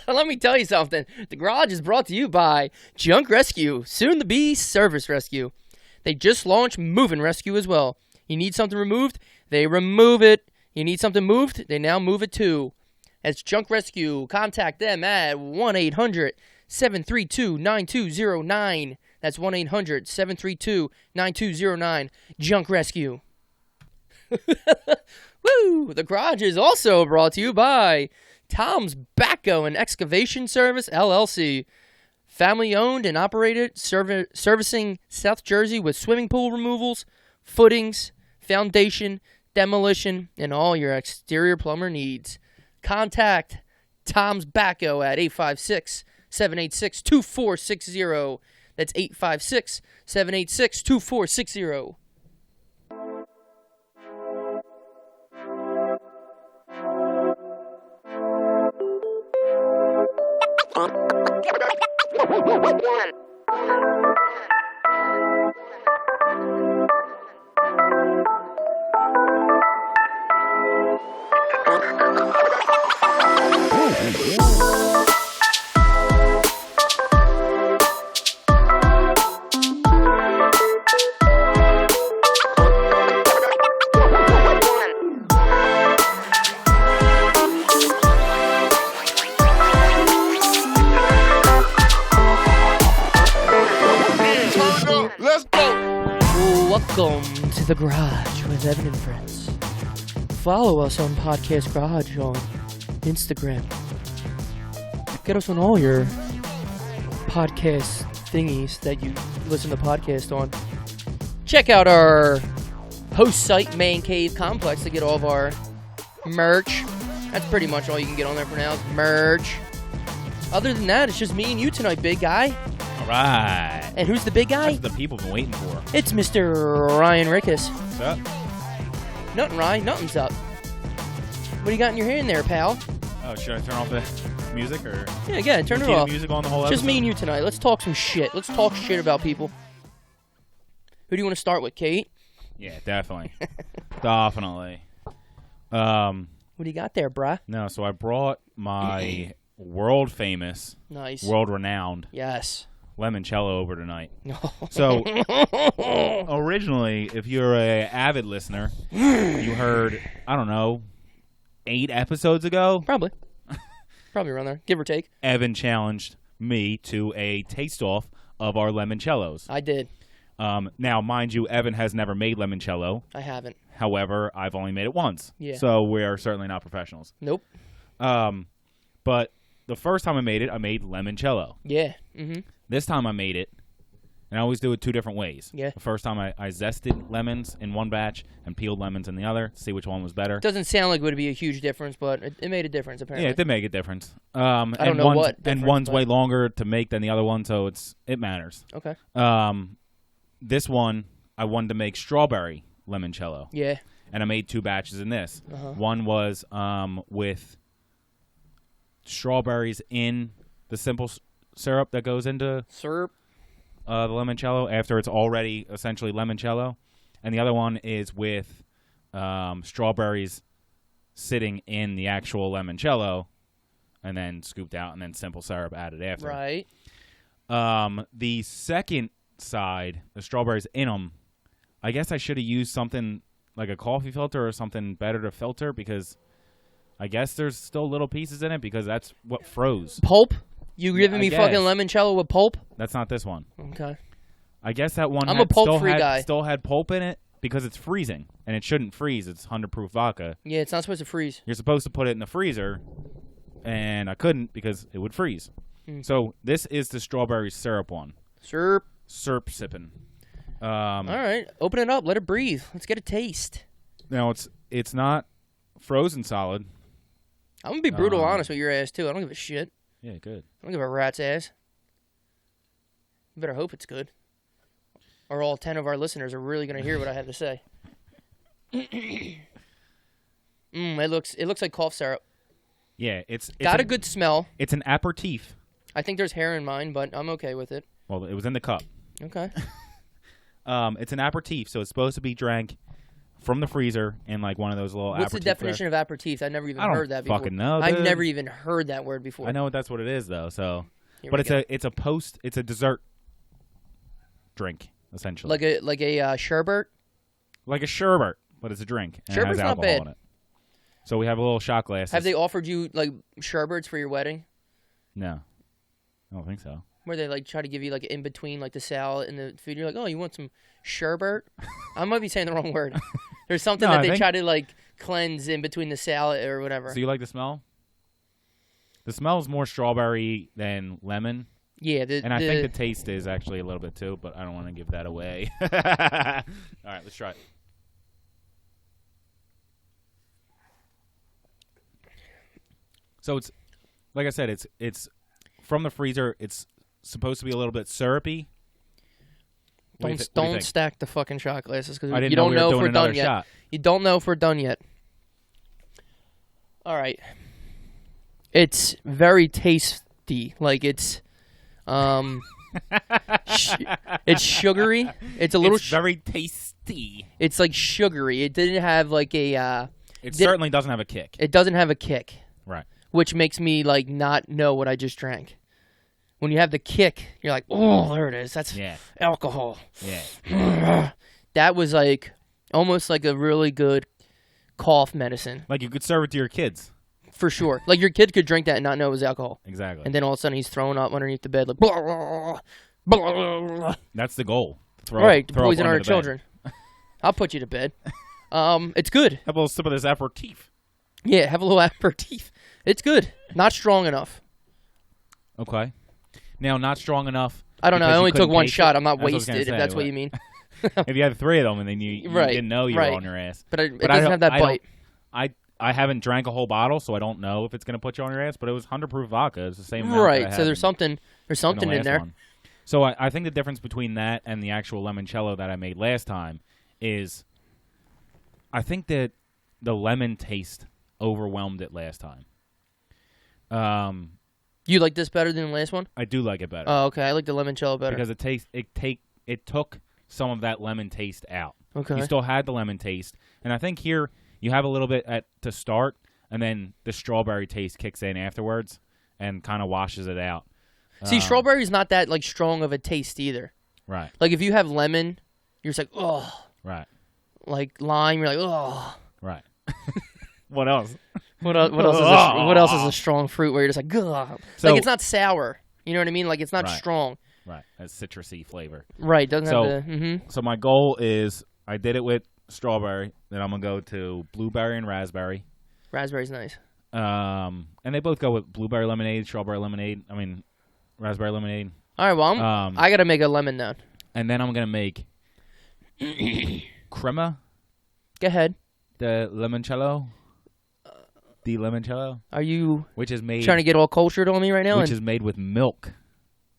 Let me tell you something. The Garage is brought to you by Junk Rescue, soon to be Service Rescue. They just launched Move and Rescue as well. You need something removed? They remove it. You need something moved? They now move it too. That's Junk Rescue. Contact them at 1-800-732-9209. That's 1-800-732-9209. Junk Rescue. Woo! The Garage is also brought to you by Tom's Backhoe and Excavation Service, LLC. Family-owned and operated, servicing South Jersey with swimming pool removals, footings, foundation, demolition, and all your exterior plumber needs. Contact Tom's Backhoe at 856-786-2460. That's 856-786-2460. Welcome to The Garage with Evan and Friends. Follow us on Podcast Garage on Instagram. Get us on all your podcast thingies that you listen to podcasts on. Check out our host site, Man Cave Complex, to get all of our merch. That's pretty much all you can get on there for now, is merch. Other than that, it's just me and you tonight, big guy. Right. And who's the big guy? That's what the people have been waiting for. It's Mr. Ryan Rickus. What's up? Nothing, Ryan. Nothing's up. What do you got in your hand there, pal? Oh, should I turn off the music or? Yeah, turn it keep off. The music on the whole Just episode? me and you tonight. Let's talk some shit. Let's talk shit about people. Who do you want to start with, Kate? Yeah, definitely. Definitely. What do you got there, bruh? No, so I brought my world famous, Nice. world renowned Yes. limoncello over tonight. So originally, if you're a avid listener, you heard, I don't know, 8 episodes ago, Probably around there, give or take. Evan challenged me to a taste-off of our limoncellos. I did. Now, mind you, Evan has never made limoncello. I haven't. However, I've only made it once. Yeah. So we are certainly not professionals. Nope. But the first time I made limoncello. Yeah. Mm-hmm. This time I made it, and I always do it 2 different ways. Yeah. The first time I zested lemons in one batch and peeled lemons in the other to see which one was better. Doesn't sound like it would be a huge difference, but it made a difference, apparently. Yeah, it did make a difference. I don't know what And one's way longer to make than the other one, so it matters. Okay. This one, I wanted to make strawberry limoncello. Yeah. And I made 2 batches in this. Uh-huh. One was with strawberries in the simple syrup that goes into Syrup. the limoncello after it's already essentially limoncello. And the other one is with strawberries sitting in the actual limoncello and then scooped out and then simple syrup added after. Right. The second side, the strawberries in them, I guess I should have used something like a coffee filter or something better to filter because I guess there's still little pieces in it because that's what froze. Pulp? You giving me guess. fucking limoncello with pulp? That's not this one. Okay. I guess that one I'm a pulp-free guy. Still had pulp in it because it's freezing, and it shouldn't freeze. It's 100 proof vodka. Yeah, it's not supposed to freeze. You're supposed to put it in the freezer, and I couldn't because it would freeze. So this is the strawberry syrup one. Syrup. Syrup sipping. All right. Open it up. Let it breathe. Let's get a taste. Now, it's not frozen solid. I'm going to be brutal honest with your ass, too. I don't give a shit. Yeah, good. I don't give a rat's ass. You better hope it's good. Or all 10 of our listeners are really going to hear what I have to say. It looks like cough syrup. Yeah, it's got a good smell. It's an aperitif. I think there's hair in mine, but I'm okay with it. Well, it was in the cup. Okay. It's an aperitif, so it's supposed to be drank from the freezer in like one of those little. What's the definition of aperitif? I never even heard that before. Fucking know. I've never even heard that word before. I know that's what it is though. So, Here it's a dessert drink essentially. Like a sherbet. Like a sherbet, but it's a drink. And Sherbet's it has not alcohol bad. in it. So we have a little shot glass. Have they offered you like sherbets for your wedding? No, I don't think so. Where they like try to give you like in between like the salad and the food. You're like, oh, you want some sherbet? I might be saying the wrong word. There's something that they try to like cleanse in between the salad or whatever. So you like the smell? The smell is more strawberry than lemon. Yeah, I think the taste is actually a little bit too, but I don't want to give that away. All right, let's try it. So it's like I said, it's from the freezer. It's supposed to be a little bit syrupy. Don't stack the fucking shot glasses because you don't know if we're done yet. You don't know if we're done yet. All right. It's very tasty. Like it's it's sugary. It's a little very tasty. It's like sugary. It didn't have like a it certainly doesn't have a kick. It doesn't have a kick. Right. Which makes me like not know what I just drank. When you have the kick, you're like, oh, there it is. That's alcohol. Yeah. That was like almost like a really good cough medicine. Like you could serve it to your kids. For sure. Like your kid could drink that and not know it was alcohol. Exactly. And then all of a sudden he's throwing up underneath the bed like, blah, blah, blah. That's the goal. To poison our children. I'll put you to bed. It's good. Have a little sip of this aperitif. Yeah, have a little aperitif. It's good. Not strong enough. Okay. Now, not strong enough. I don't know. I only took one shot. I'm not wasted, if that's what you mean. If you had 3 of them and then you didn't know you were on your ass. But it doesn't have that bite. I haven't drank a whole bottle, so I don't know if it's going to put you on your ass, but it was 100 proof vodka. It's the same amount right, so there's something in there. One. So I think the difference between that and the actual limoncello that I made last time is I think that the lemon taste overwhelmed it last time. You like this better than the last one? I do like it better. Oh, okay. I like the limoncello better. Because it took some of that lemon taste out. Okay. You still had the lemon taste. And I think here you have a little bit to start, and then the strawberry taste kicks in afterwards and kind of washes it out. See, strawberry's not that like strong of a taste either. Right. Like if you have lemon, you're just like, oh. Right. Like lime, you're like, oh. Right. What else? What else is a strong fruit where you're just like, ugh. So, like it's not sour. You know what I mean? Like it's not strong. Right. Has citrusy flavor. Right. Doesn't have the. So my goal is I did it with strawberry. Then I'm gonna go to blueberry and raspberry. Raspberry's nice. And they both go with blueberry lemonade, strawberry lemonade. I mean, raspberry lemonade. All right. Well, I gotta make a lemon now. And then I'm gonna make crema. Go ahead. The limoncello. The limoncello. Are you which is made trying to get all cultured on me right now? Which is made with milk.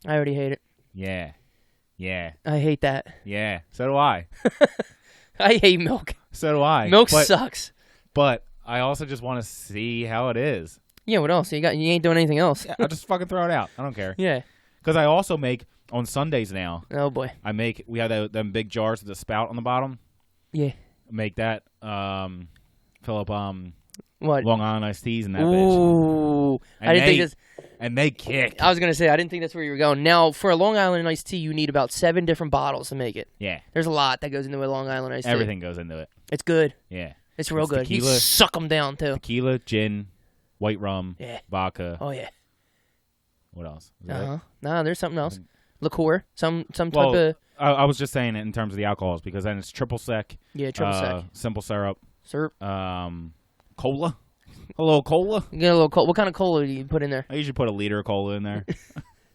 I already hate it. Yeah. Yeah. I hate that. Yeah. So do I. I hate milk. So do I. Milk sucks. But I also just want to see how it is. Yeah, what else? You ain't doing anything else. Yeah, I'll just fucking throw it out. I don't care. Yeah. Because I also make, on Sundays now. Oh, boy. We have them big jars with the spout on the bottom. Yeah. Make that, fill up, what? Long Island iced teas in that bitch. Ooh. I didn't think this. And they kick. I was going to say, I didn't think that's where you were going. Now, for a Long Island iced tea, you need about 7 different bottles to make it. Yeah. There's a lot that goes into a Long Island iced tea. Everything goes into it. It's good. Yeah. It's real good. Tequila, you suck them down, too. Tequila, gin, white rum, vodka. Oh, yeah. What else? No, there's something else. Liqueur. Some type of... I was just saying it in terms of the alcohols because then it's triple sec. Yeah, triple sec. Simple syrup. Syrup. Cola. A little cola. You get a little cola. What kind of cola do you put in there? I usually put a liter of cola in there.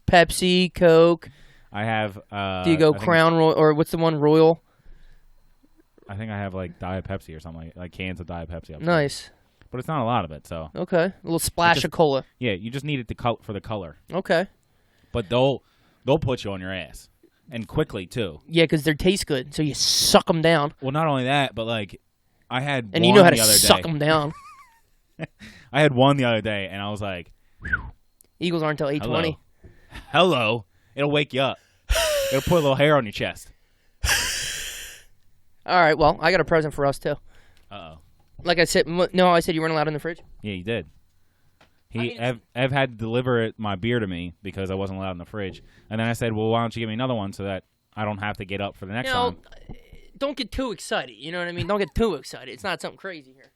Pepsi, Coke. I have. Do you go Crown Royal or what's the one Royal? I think I have like Diet Pepsi or something like cans of Diet Pepsi. Nice. But it's not a lot of it, so. Okay, a little splash of cola. Yeah, you just need it for the color. Okay. But they'll put you on your ass, and quickly too. Yeah, because they taste good, so you suck them down. Well, not only that, but like I had. And you know how to suck them down. I had one the other day, and I was like, whew. Eagles aren't until 8:20. Hello. It'll wake you up. It'll put a little hair on your chest. All right, well, I got a present for us, too. Uh-oh. Like I said, no, I said you weren't allowed in the fridge? Yeah, you did. Ev had to deliver my beer to me because I wasn't allowed in the fridge. And then I said, well, why don't you give me another one so that I don't have to get up for the next time? Don't get too excited. You know what I mean? Don't get too excited. It's not something crazy here.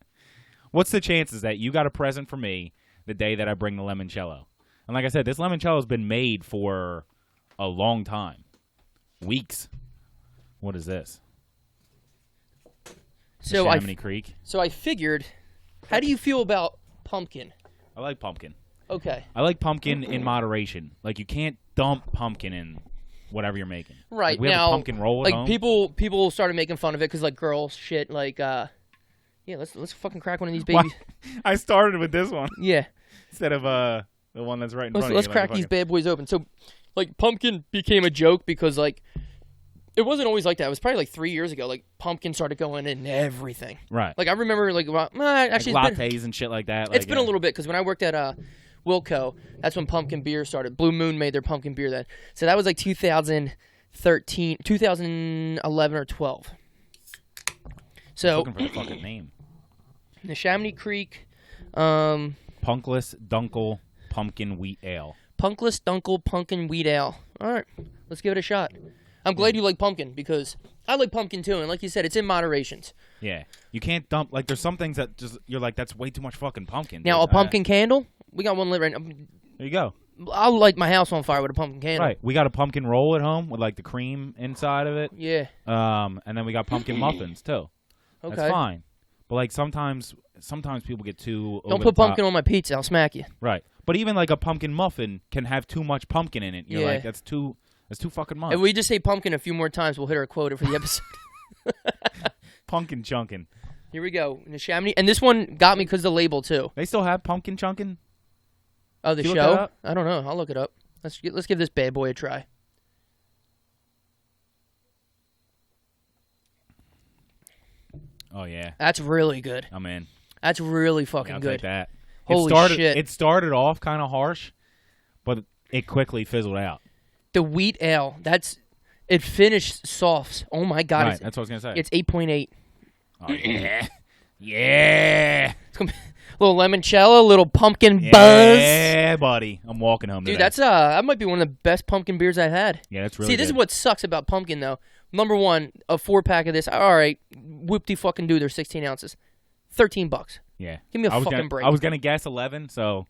What's the chances that you got a present for me the day that I bring the limoncello? And like I said, this limoncello has been made for a long time. Weeks. What is this? Chamonix Creek. So I figured, how do you feel about pumpkin? I like pumpkin. Okay. I like pumpkin in moderation. Like, you can't dump pumpkin in whatever you're making. Right. Like, we have a pumpkin roll at home. People started making fun of it because, like, girls shit, like, yeah, let's fucking crack one of these babies. I started with this one. Yeah. Instead of the one that's right in front of you. Let's crack these bad boys open. So, like, pumpkin became a joke because, like, it wasn't always like that. It was probably like 3 years ago. Like, pumpkin started going in everything. Right. Like, I remember, like, actually, like lattes and shit like that. It's been a little bit because when I worked at Wilco, that's when pumpkin beer started. Blue Moon made their pumpkin beer then. So that was like 2011 or 12. So looking for the fucking name. The Chamonix Creek. Punkless Dunkel Pumpkin Wheat Ale. Punkless Dunkel Pumpkin Wheat Ale. All right, let's give it a shot. I'm glad you like pumpkin because I like pumpkin too, and like you said, it's in moderations. Yeah, you can't dump like there's some things that just you're like that's way too much fucking pumpkin. Now a pumpkin candle, we got one lit right now. There you go. I'll light my house on fire with a pumpkin candle. Right, we got a pumpkin roll at home with like the cream inside of it. Yeah. And then we got pumpkin muffins too. Okay. That's fine, but like sometimes people get too. Don't put pumpkin on my pizza. I'll smack you. Right, but even like a pumpkin muffin can have too much pumpkin in it. You're like that's too fucking much. If we just say pumpkin a few more times, we'll hit our quota for the episode. Pumpkin chunkin'. Here we go. In the Chamonix. And this one got me because of the label, too. They still have pumpkin chunkin'? Oh, the show? I don't know. I'll look it up. Let's give this bad boy a try. Oh, yeah. That's really good. I'm in. That's really fucking I'll good. Take that. Holy shit. It started off kind of harsh, but it quickly fizzled out. The wheat ale, it finished softs. Oh my god! Right, that's what I was gonna say. It's 8.8. Oh yeah, yeah. Little limoncello, little pumpkin buzz. Yeah, buddy. I'm walking home. Dude, today. that might be one of the best pumpkin beers I've had. Yeah, that's really. See, this is what sucks about pumpkin though. Number one, a 4-pack of this. All right, whoop-de fucking do. They're 16 ounces, $13. Yeah, give me a fucking break. I was gonna guess 11, so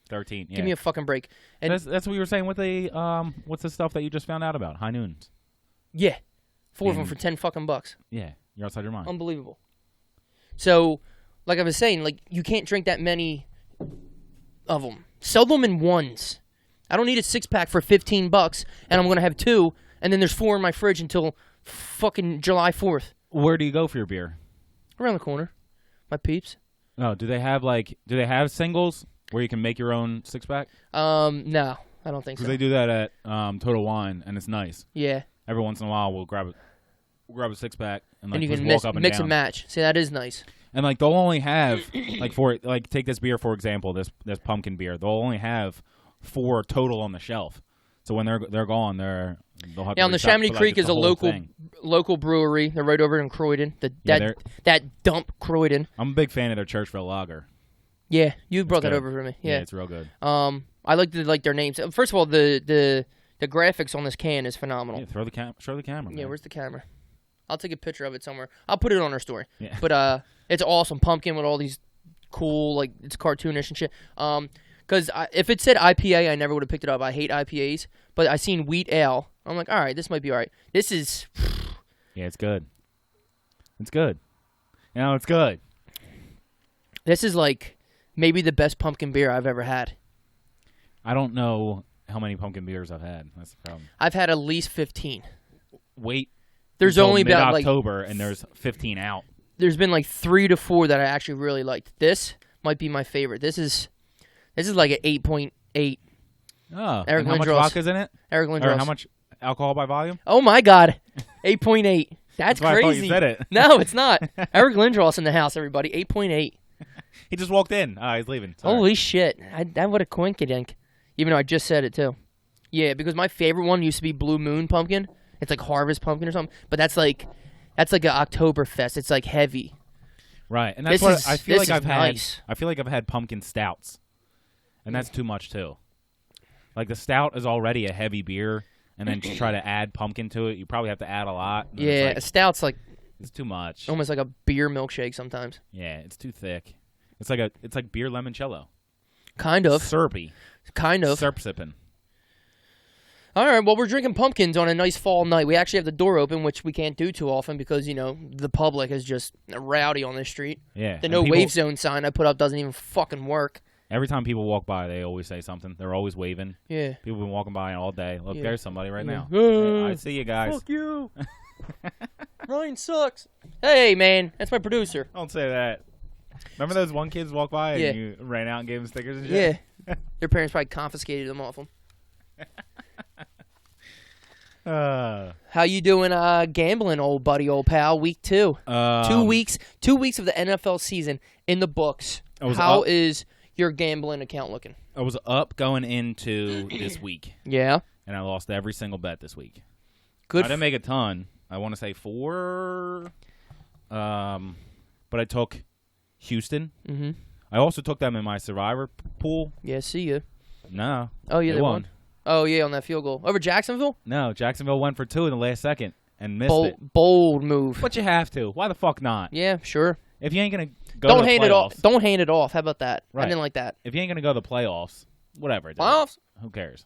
13. Yeah. Give me a fucking break. And that's what we were saying with the what's the stuff that you just found out about? High Noons. Yeah, 4 of them for 10 fucking bucks. Yeah, you're outside your mind. Unbelievable. So, like I was saying, like you can't drink that many of them. Sell them in ones. I don't need a 6-pack for $15, and I'm gonna have 2, and then there's 4 in my fridge until fucking July 4th. Where do you go for your beer? Around the corner, my peeps. Oh, do they have singles where you can make your own 6-pack? No, I don't think so. Because they do that at Total Wine, and it's nice. Yeah. Every once in a while, we'll grab a 6-pack and you can walk up and mix down. and match. See, that is nice. And like they'll only have take this beer for example, this pumpkin beer. They'll only have 4 total on the shelf. So when they're gone, they'll have. Now, the Chamonix Creek is a local brewery. They're right over in Croydon. That dump Croydon. I'm a big fan of their Churchville Lager. Yeah, you brought that over for me. Yeah, it's real good. I like their names. First of all, the graphics on this can is phenomenal. Yeah, show the camera. Man. Yeah, where's the camera? I'll take a picture of it somewhere. I'll put it on our story. Yeah. But it's awesome. Pumpkin with all these cool, like, it's cartoonish and shit. Because if it said IPA, I never would have picked it up. I hate IPAs. But I seen wheat ale. I'm like, all right, this might be all right. This is... Yeah, it's good. It's good. It's good. This is, like, maybe the best pumpkin beer I've ever had. I don't know how many pumpkin beers I've had. That's the problem. I've had at least 15. Wait. There's only about October, and there's 15 out. There's been like 3 to 4 that I actually really liked. This might be my favorite. This is like an 8.8. Oh, and how much vodka's in it? Eric Lindros. Or how much alcohol by volume? Oh my God, 8.8. That's why crazy. I thought you said it. No, it's not. Eric Lindros in the house, everybody. 8.8. He just walked in. He's leaving. Sorry. Holy shit! That would a coinkydink. Even though I just said it too. Yeah, because my favorite one used to be Blue Moon Pumpkin. It's like Harvest Pumpkin or something. But that's like That's like an Oktoberfest. It's like heavy. Right, and that's I feel like I've had pumpkin stouts, and that's too much too. Like the stout is already a heavy beer, and then to try to add pumpkin to it, you probably have to add a lot. Yeah, a stout's like it's too much. Almost like a beer milkshake sometimes. Yeah, it's too thick. It's like beer limoncello. Kind of. Syrupy. Kind of. Syrup sipping. All right, well, we're drinking pumpkins on a nice fall night. We actually have the door open, which we can't do too often because, the public is just rowdy on this street. Yeah. The no wave zone sign I put up doesn't even fucking work. Every time people walk by, they always say something. They're always waving. Yeah. People have been walking by all day. Look, there's somebody right now. Hey, I see you guys. Fuck you. Ryan sucks. Hey, man. That's my producer. Don't say that. Remember those one kids walked by and you ran out and gave them stickers and shit? Yeah. Their parents probably confiscated them off them. How you doing gambling, old buddy, old pal? Week 2. 2 weeks. 2 weeks of the NFL season in the books. How is your gambling account looking? I was up going into this week. Yeah. And I lost every single bet this week. Good. I didn't make a ton. I want to say 4. But I took Houston. Mm-hmm. I also took them in my survivor pool. Yeah, see ya. No. Oh, yeah, they won. Oh, yeah, on that field goal. Over Jacksonville? No, Jacksonville went for 2 in the last second and missed it. Bold move. But you have to. Why the fuck not? Yeah, sure. If you ain't going to go to the playoffs. Don't hand it off. How about that? Right. I didn't like that. If you ain't going to go to the playoffs, whatever. Playoffs? Who cares?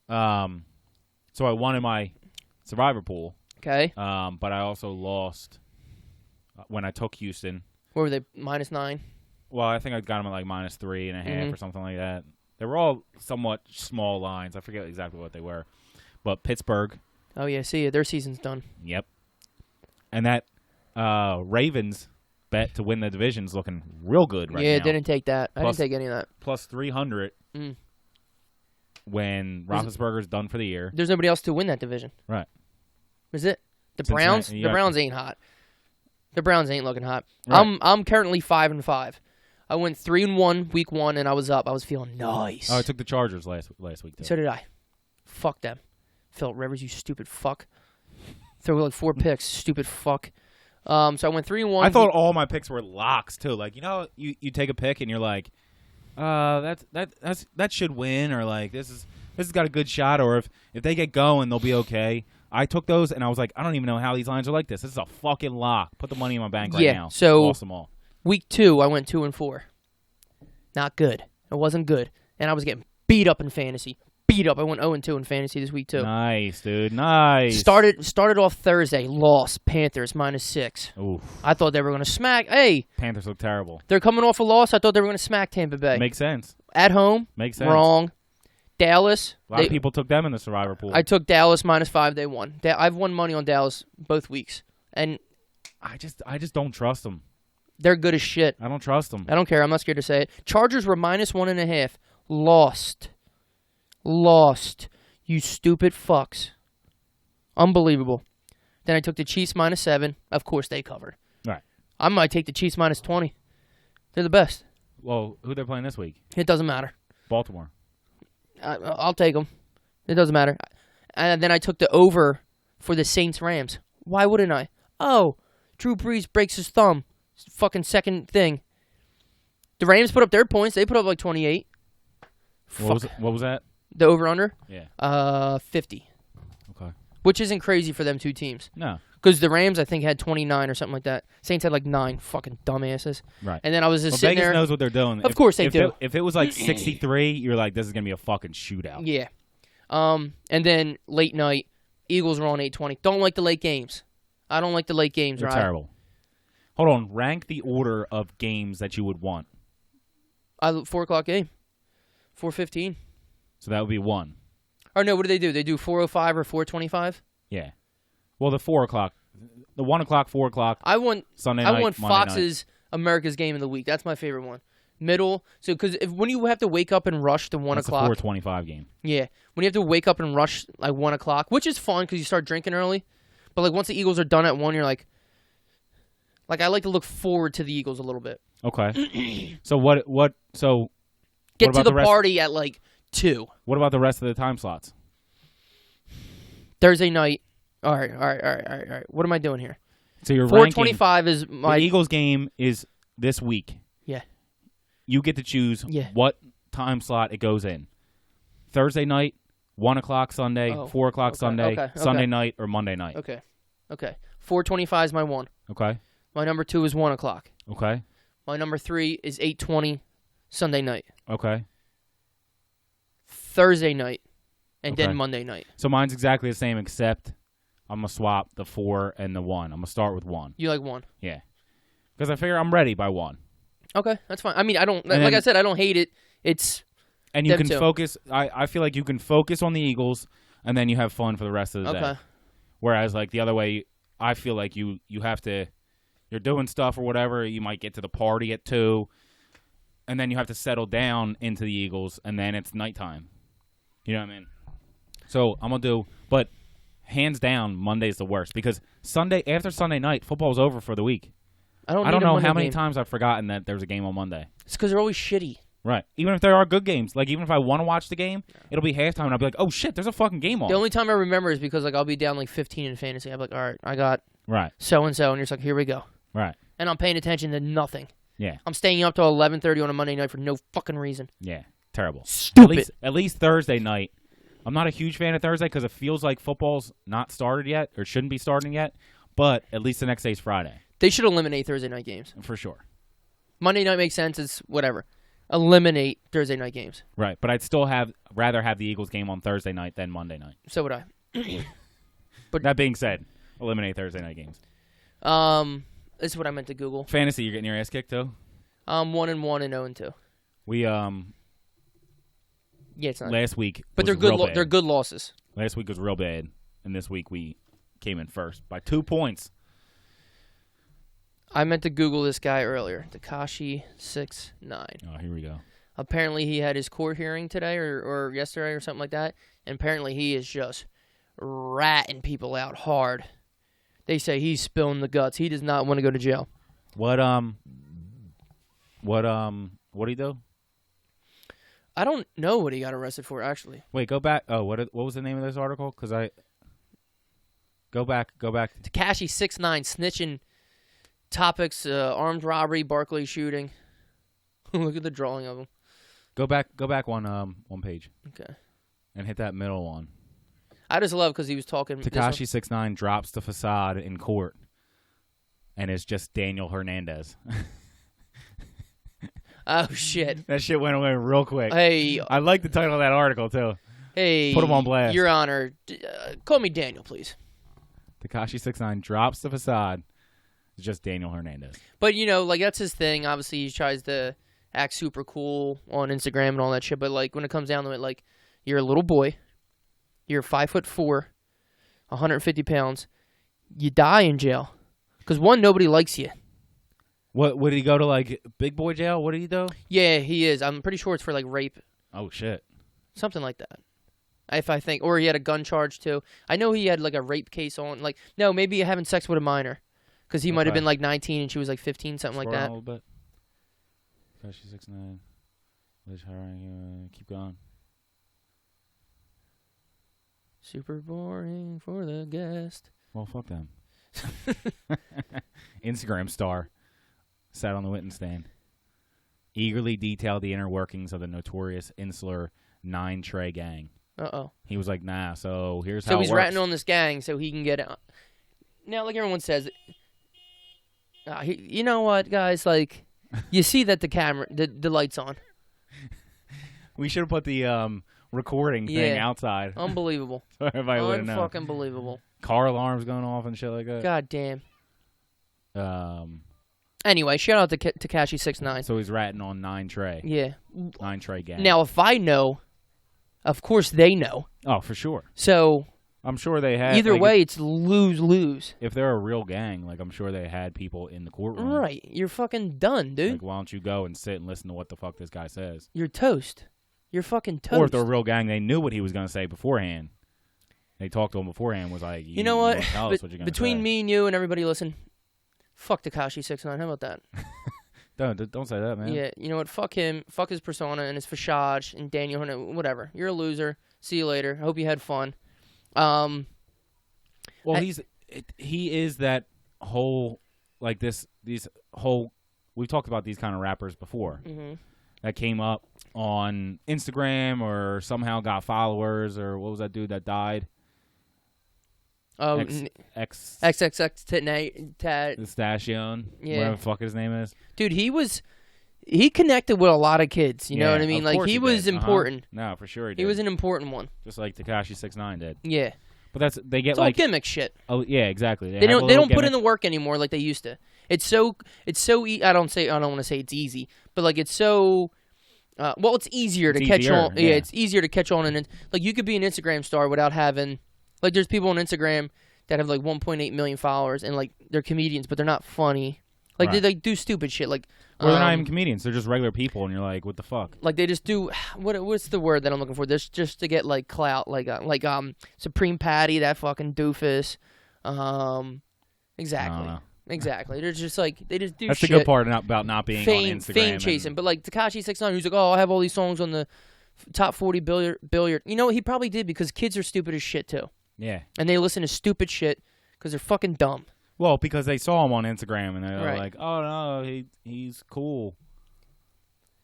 So I won in my survivor pool. Okay. But I also lost when I took Houston. Where were they? -9? Well, I think I got them at like -3.5 or something like that. They were all somewhat small lines. I forget exactly what they were. But Pittsburgh. Oh, yeah. See ya. Their season's done. Yep. And that Ravens bet to win the division's looking real good right now. Yeah, didn't take that. I didn't take any of that. Plus 300 when Roethlisberger's done for the year. There's nobody else to win that division. Right. Is it? The Browns? The Browns ain't hot. The Browns ain't looking hot. Right. I'm currently 5-5. I went 3-1 week 1, and I was up. I was feeling nice. Oh, I took the Chargers last week, too. So did I. Fuck them. Philip Rivers, you stupid fuck. Throw like 4 picks, stupid fuck. So I went 3-1. I thought all my picks were locks, too. Like, you take a pick, and you're like, that should win, or like, this has got a good shot, or if they get going, they'll be okay. I took those, and I was like, I don't even know how these lines are like this. This is a fucking lock. Put the money in my bank right now. So lost them all. Week 2, I went 2-4. Not good. It wasn't good. And I was getting beat up in fantasy. Beat up. I went 0-2 in fantasy this week, too. Nice, dude. Nice. Started off Thursday. Lost. Panthers, -6. Oof. I thought they were going to smack. Hey. Panthers look terrible. They're coming off a loss. I thought they were going to smack Tampa Bay. Makes sense. At home. Makes sense. Wrong. Dallas. A lot of people took them in the survivor pool. I took Dallas -5. They won. I've won money on Dallas both weeks. And I just don't trust them. They're good as shit. I don't trust them. I don't care. I'm not scared to say it. Chargers were -1.5. Lost. You stupid fucks. Unbelievable. Then I took the Chiefs -7. Of course they covered. Right. I might take the Chiefs -20. They're the best. Well, who they're playing this week? It doesn't matter. Baltimore. I'll take them. It doesn't matter. And then I took the over for the Saints-Rams. Why wouldn't I? Oh, Drew Brees breaks his thumb. Fucking second thing. The Rams put up their points. They put up like 28. What was that? The over-under? Yeah. 50. Okay. Which isn't crazy for them two teams. No. Because the Rams, I think, had 29 or something like that. Saints had like 9. Fucking dumbasses. Right. And then I was just sitting Vegas there. knows what they're doing. Of course they do. If it was like 63, you're like, this is going to be a fucking shootout. Yeah. And then late night, Eagles were on 8:20. Don't like the late games. I don't like the late games, They're right? terrible. Hold on. Rank the order of games that you would want. 4 o'clock game. 4:15. So that would be 1. Or no, what do? They do 4:05 or 4:25? Yeah. Well, the 4 o'clock. The 1 o'clock, 4 o'clock. I want Sunday night, I want Monday Fox's night. America's Game of the Week. That's my favorite one. Middle. So, because when you have to wake up and rush to 1 o'clock. That's a 4:25 game. Yeah. When you have to wake up and rush like 1 o'clock, which is fun because you start drinking early. But like once the Eagles are done at 1, you're like I like to look forward to the Eagles a little bit. Okay. So what? So get what to about the party at like 2. What about the rest of the time slots? Thursday night. All right. What am I doing here? So you're 425 is my... The Eagles game is this week. Yeah. You get to choose what time slot it goes in. Thursday night, 1 o'clock Sunday, 4 o'clock Sunday, Sunday night, or Monday night. Okay. 425 is my 1. Okay. My number 2 is 1 o'clock. Okay. My number 3 is 8:20 Sunday night. Okay. Thursday night, and then Monday night. So mine's exactly the same, except I'm going to swap the 4 and the 1. I'm going to start with 1. You like 1? Yeah. Because I figure I'm ready by 1. Okay, that's fine. I mean, I don't, like I said, I don't hate it. It's... And you can focus, I feel like you can focus on the Eagles, and then you have fun for the rest of the day. Whereas, like, the other way, I feel like you have to, you're doing stuff or whatever, you might get to the party at 2, and then you have to settle down into the Eagles, and then it's nighttime. You know what I mean? So, I'm going to do, but hands down, Monday's the worst, because after Sunday night, football's over for the week. I don't know how many times I've forgotten that there's a game on Monday. It's because they're always shitty. Right. Even if there are good games. Like, even if I want to watch the game, it'll be halftime, and I'll be like, oh, shit, there's a fucking game on. The only time I remember is because, like, I'll be down, like, 15 in fantasy. I'm like, all right, I got so-and-so, and you're just like, here we go. Right. And I'm paying attention to nothing. Yeah. I'm staying up till 11:30 on a Monday night for no fucking reason. Yeah. Terrible. Stupid. At least Thursday night. I'm not a huge fan of Thursday because it feels like football's not started yet or shouldn't be starting yet, but at least the next day's Friday. They should eliminate Thursday night games. For sure. Monday night makes sense. It's whatever. Eliminate Thursday night games. Right, but I'd still rather have the Eagles game on Thursday night than Monday night. So would I. But that being said, eliminate Thursday night games. This is what I meant to Google. Fantasy, you're getting your ass kicked too? 1-1 and 0-2. We Yeah, it's not. Last week, but they're good. They're good losses. Last week was real bad, and this week we came in first by 2 points. I meant to Google this guy earlier, Tekashi69. Oh, here we go. Apparently, he had his court hearing today or yesterday or something like that, and apparently he is just ratting people out hard. They say he's spilling the guts. He does not want to go to jail. What did he do? I don't know what he got arrested for, actually. Wait, go back. Oh, what was the name of this article? Because go back. Tekashi69 snitching topics: armed robbery, Barclay shooting. Look at the drawing of him. Go back one page. Okay. And hit that middle one. I just love because he was talking. Tekashi69 drops the facade in court, and it's just Daniel Hernandez. Oh, shit. That shit went away real quick. Hey. I like the title of that article, too. Hey. Put him on blast. Your Honor, call me Daniel, please. Tekashi69 drops the facade. It's just Daniel Hernandez. But, you know, like, that's his thing. Obviously, he tries to act super cool on Instagram and all that shit. But, like, when it comes down to it, like, you're a little boy. You're 5'4", 150 pounds. You die in jail. Because, one, nobody likes you. What did he go to, like, big boy jail? What did he do? Yeah, he is. I'm pretty sure it's for, like, rape. Oh, shit. Something like that. If I think. Or he had a gun charge, too. I know he had, like, a rape case on. Like, no, maybe having sex with a minor. Because he might have been, like, 19 and she was, like, 15, something like that. A little bit. She's 6'9". Keep going. Super boring for the guest. Well, fuck them. Instagram star. Sat on the witness stand. Eagerly detailed the inner workings of the notorious insular 9-tray gang. Uh-oh. He was like, nah, so here's how So it he's works. ratting on this gang so he can get it. Now, like everyone says, you know what, guys? Like, you see that the light's on. We should have put the recording thing outside. Unbelievable. So everybody would have known. Unfucking believable. Car alarms going off and shit like that. God damn. Anyway, shout out to Tekashi69. So he's ratting on 9-tray. Yeah. 9-tray gang. Now, if I know, of course they know. Oh, for sure. So I'm sure they had. Either way, it's lose-lose. If they're a real gang, like I'm sure they had people in the courtroom. Right. You're fucking done, dude. Like, why don't you go and sit and listen to what the fuck this guy says? You're toast. You're fucking toast. Or if they're a real gang, they knew what he was going to say beforehand. They talked to him beforehand, was like, you know what? Tell us what you're gonna Between say. me and you and everybody listen, fuck Tekashi69. How about that? Don't say that, man. Yeah, you know what? Fuck him. Fuck his persona and his facade and Daniel. Whatever. You're a loser. See you later. Hope you had fun. Well, he is that whole like these whole we've talked about these kind of rappers before that came up on Instagram or somehow got followers, or what was that dude that died? Oh, XXX Station. Yeah. Whatever the fuck his name is. Dude, he connected with a lot of kids. You know what I mean? Like, he was did. important. No, for sure he did. He was an important one. Just like Tekashi 6ix9ine did. Yeah. But they get it's like all gimmick shit. Oh yeah, exactly. They don't put in the work anymore like they used to. It's so I don't want to say it's easy, but like it's so it's easier to catch on. Yeah, it's easier to catch on, and like you could be an Instagram star without having like there's people on Instagram that have like 1.8 million followers and like they're comedians, but they're not funny. Like they like do stupid shit. Like or they're not even comedians. They're just regular people, and you're like, what the fuck? Like they just do what's the word that I'm looking for? This just to get like clout, like Supreme Patty, that fucking doofus. Exactly. They're just like they just do. That's shit. the good part about not being on Instagram. Fame chasing, but like Tekashi 6ix9ine, who's like, oh, I have all these songs on the top 40 billiard. You know what? He probably did because kids are stupid as shit too. Yeah. And they listen to stupid shit because they're fucking dumb. Well, because they saw him on Instagram and they're like, oh no, he's cool.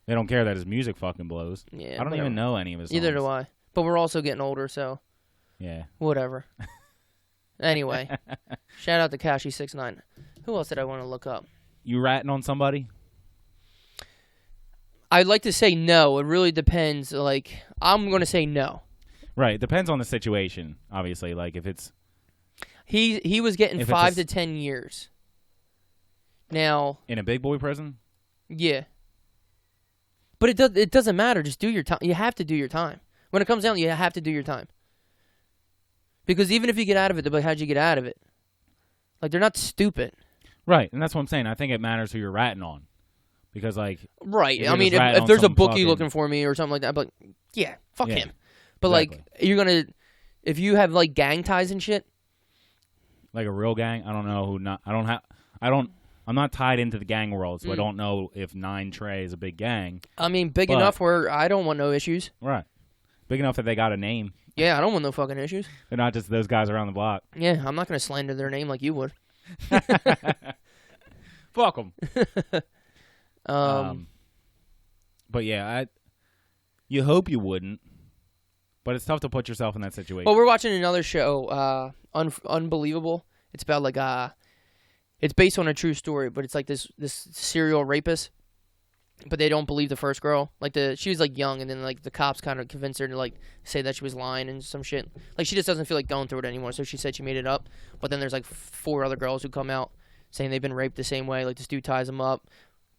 They don't care that his music fucking blows. Yeah. I don't even know any of his songs. Neither do I. But we're also getting older, so. Yeah. Whatever. Anyway, shout out to Tekashi 6ix9ine. Who else did I want to look up? You ratting on somebody? I'd like to say no. It really depends. Like, I'm going to say no. Right. It depends on the situation, obviously. Like, if it's... He was getting 5 to 10 years. Now... In a big boy prison? Yeah. But it doesn't matter. Just do your time. You have to do your time. When it comes down, you have to do your time. Because even if you get out of it, they'll be like, how'd you get out of it? Like, they're not stupid. Right. And that's what I'm saying. I think it matters who you're ratting on. Because, like... Right. I mean, if there's a bookie looking for me or something like that, I'm like, yeah, fuck him. But, like, you're going to... If you have, like, gang ties and shit... Like a real gang? I don't know who not... I'm not tied into the gang world, so I don't know if 9 Trey is a big gang. I mean, big enough where I don't want no issues. Right. Big enough that they got a name. Yeah, I don't want no fucking issues. They're not just those guys around the block. Yeah, I'm not going to slander their name like you would. Fuck them. But yeah, you hope you wouldn't, but it's tough to put yourself in that situation. Well, we're watching another show, Unbelievable. It's about like it's based on a true story, but it's like this serial rapist. But they don't believe the first girl. Like she was like young, and then like the cops kind of convinced her to like say that she was lying and some shit. Like she just doesn't feel like going through it anymore. So she said she made it up. But then there's like 4 other girls who come out saying they've been raped the same way. Like this dude ties them up,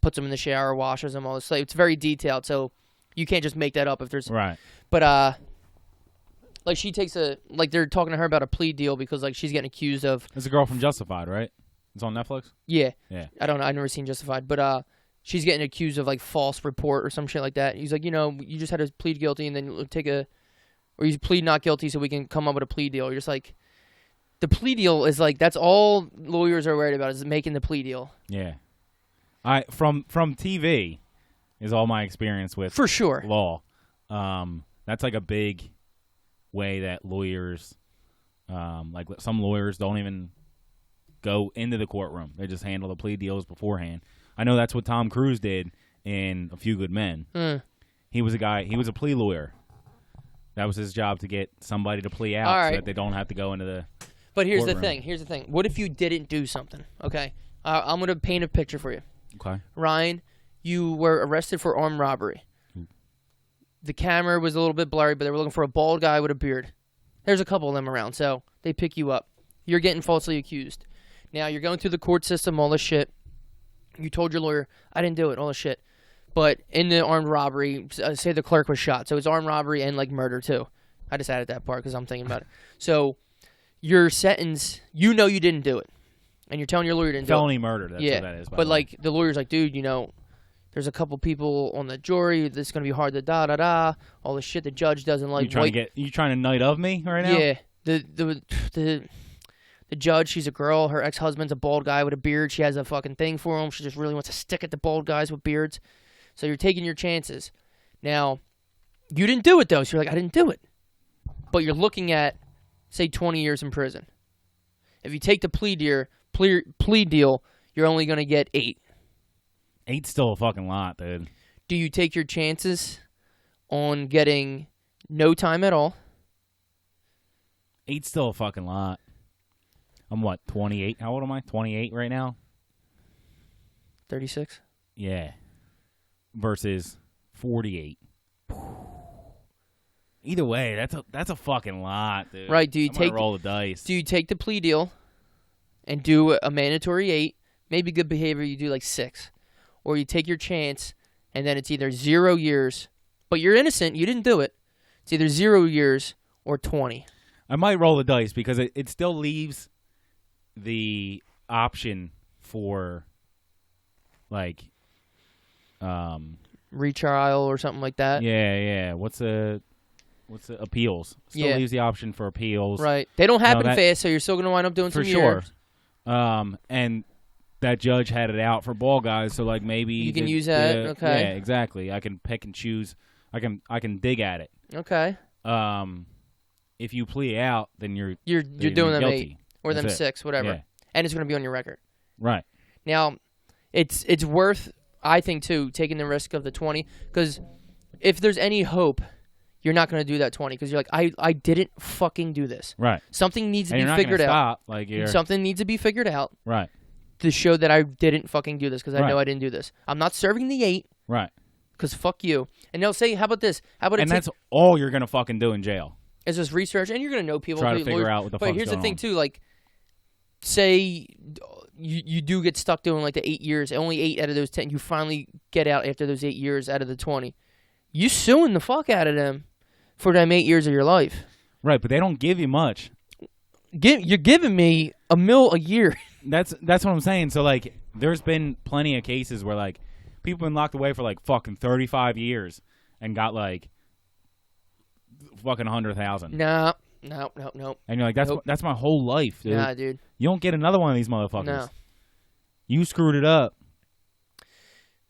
puts them in the shower, washes them, all this. Like, it's very detailed. So you can't just make that up if there's right. But like she takes like they're talking to her about a plea deal because like she's getting accused of. It's a girl from Justified, right? It's on Netflix. Yeah. Yeah. I don't know. I've never seen Justified, but she's getting accused of like false report or some shit like that. He's like, you just had to plead guilty and then or you plead not guilty so we can come up with a plea deal. You're just like, the plea deal is like, that's all lawyers are worried about is making the plea deal. Yeah. From TV is all my experience with for sure law. That's like a big way that lawyers, like some lawyers don't even go into the courtroom. They just handle the plea deals beforehand. I know that's what Tom Cruise did in A Few Good Men. He was a plea lawyer. That was his job, to get somebody to plea out so that they don't have to go into the But here's courtroom. Here's the thing. What if you didn't do something? Okay. I'm going to paint a picture for you. Okay. Ryan, you were arrested for armed robbery. The camera was a little bit blurry, but they were looking for a bald guy with a beard. There's a couple of them around, so they pick you up. You're getting falsely accused. Now, you're going through the court system, all this shit. You told your lawyer, I didn't do it, all this shit. But in the armed robbery, say the clerk was shot. So it's armed robbery and, like, murder, too. I just added that part because I'm thinking about it. So your sentence, you know you didn't do it. And you're telling your lawyer you didn't do it. Felony murder, that's what that is. But, like, the lawyer's like, dude, there's a couple people on the jury. This is going to be hard to da-da-da. All the shit the judge doesn't like. You trying to knight of me right now? Yeah. The judge, she's a girl. Her ex-husband's a bald guy with a beard. She has a fucking thing for him. She just really wants to stick at the bald guys with beards. So you're taking your chances. Now, you didn't do it, though. So you're like, I didn't do it. But you're looking at, say, 20 years in prison. If you take the plea plea deal, you're only going to get 8. 8's still a fucking lot, dude. Do you take your chances on getting no time at all? 8's still a fucking lot. I'm 28? How old am I? 28 right now? 36? Yeah. Versus 48. Either way, that's a fucking lot, dude. Right, do you roll the dice? Do you take the plea deal and do a mandatory 8, maybe good behavior, you do like 6, or you take your chance and then it's either 0 years, but you're innocent, you didn't do it. It's either 0 years or 20. I might roll the dice because it still leaves the option for like retrial or something like that. Yeah. What's the appeals? Still leaves the option for appeals. Right. They don't happen fast, so you're still going to wind up doing some years. And that judge had it out for ball guys, so like maybe you can use that. Okay. Yeah, exactly. I can pick and choose. I can dig at it. Okay. If you plea out, then you're doing them guilty. 8 or That's them it. 6, whatever. Yeah. And it's going to be on your record. Right. Now, it's worth, I think, too, taking the risk of the 20, because if there's any hope, you're not going to do that 20, because you're like, I didn't fucking do this. Right. Something needs to be figured out. Like something needs to be figured out. Right. To show that I didn't fucking do this, because I right. know I didn't do this. I'm not serving the 8. Right. Because fuck you. And they'll say, how about this? How about that's all you're going to fucking do in jail. Is just research, and you're going to know people. Try to figure out what the fuck's going on. But here's the thing, too. Like, say you do get stuck doing like the 8 years, only 8 out of those 10, you finally get out after those 8 years out of the 20. You suing the fuck out of them for them 8 years of your life. Right, but they don't give you much. You're giving me $1 million a year. That's what I'm saying. So, like, there's been plenty of cases where, like, people been locked away for, like, fucking 35 years and got, like, fucking 100,000. No. And you're like, that's my whole life, dude. Nah, dude. You don't get another one of these motherfuckers. No. You screwed it up.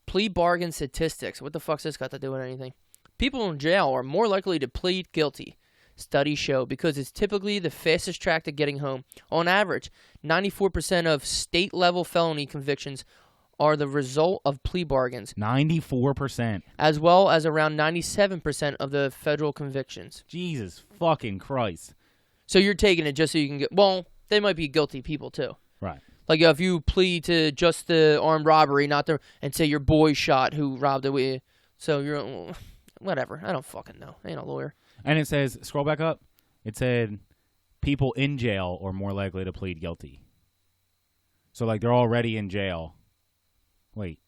Plea bargain statistics. What the fuck's this got to do with anything? People in jail are more likely to plead guilty, studies show, because it's typically the fastest track to getting home. On average, 94% of state-level felony convictions are the result of plea bargains. 94%. As well as around 97% of the federal convictions. Jesus fucking Christ. So you're taking it just so you can get... Well, they might be guilty people, too. Right. Like, if you plead to just the armed robbery, not the... And say your boy shot who robbed it. So you're... Whatever. I don't fucking know. I ain't a lawyer. And it says... Scroll back up. It said people in jail are more likely to plead guilty. So, like, they're already in jail. Wait.